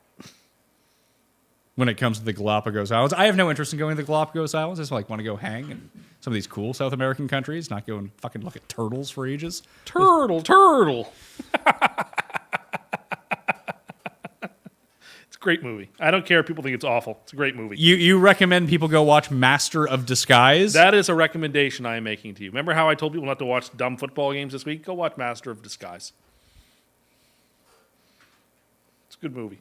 When it comes to the Galapagos Islands, I have no interest in going to the Galapagos Islands. I just want to go hang in some of these cool South American countries, not go and fucking look at turtles for ages. Turtle. It's a great movie. I don't care if people think it's awful. It's a great movie. You recommend people go watch Master of Disguise? That is a recommendation I am making to you. Remember how I told people not to watch dumb football games this week? Go watch Master of Disguise. It's a good movie.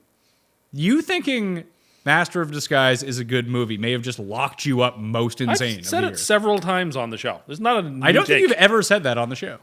You thinking Master of Disguise is a good movie may have just locked you up most insane. I've said it several times on the show. There's not a new I don't think take. you've ever said that on the show.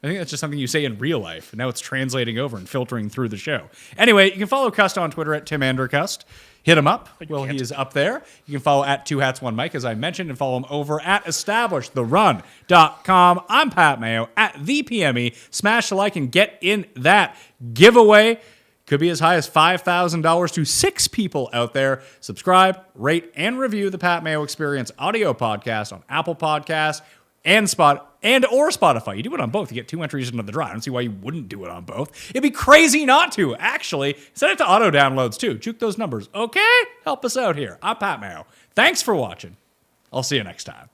I think that's just something you say in real life. And now it's translating over and filtering through the show. Anyway, you can follow Cust on Twitter at TimAnderCust. Hit him up. Well, he is up there. You can follow at 2hats1mike, as I mentioned, and follow him over at EstablishTheRun.com. I'm Pat Mayo at the PME. Smash the like and get in that giveaway. Could be as high as $5,000 to 6 people out there. Subscribe, rate, and review the Pat Mayo Experience audio podcast on Apple Podcasts and or Spotify. You do it on both. You get 2 entries into the draw. I don't see why you wouldn't do it on both. It'd be crazy not to. Actually, set it to auto downloads too. Juke those numbers. Okay? Help us out here. I'm Pat Mayo. Thanks for watching. I'll see you next time.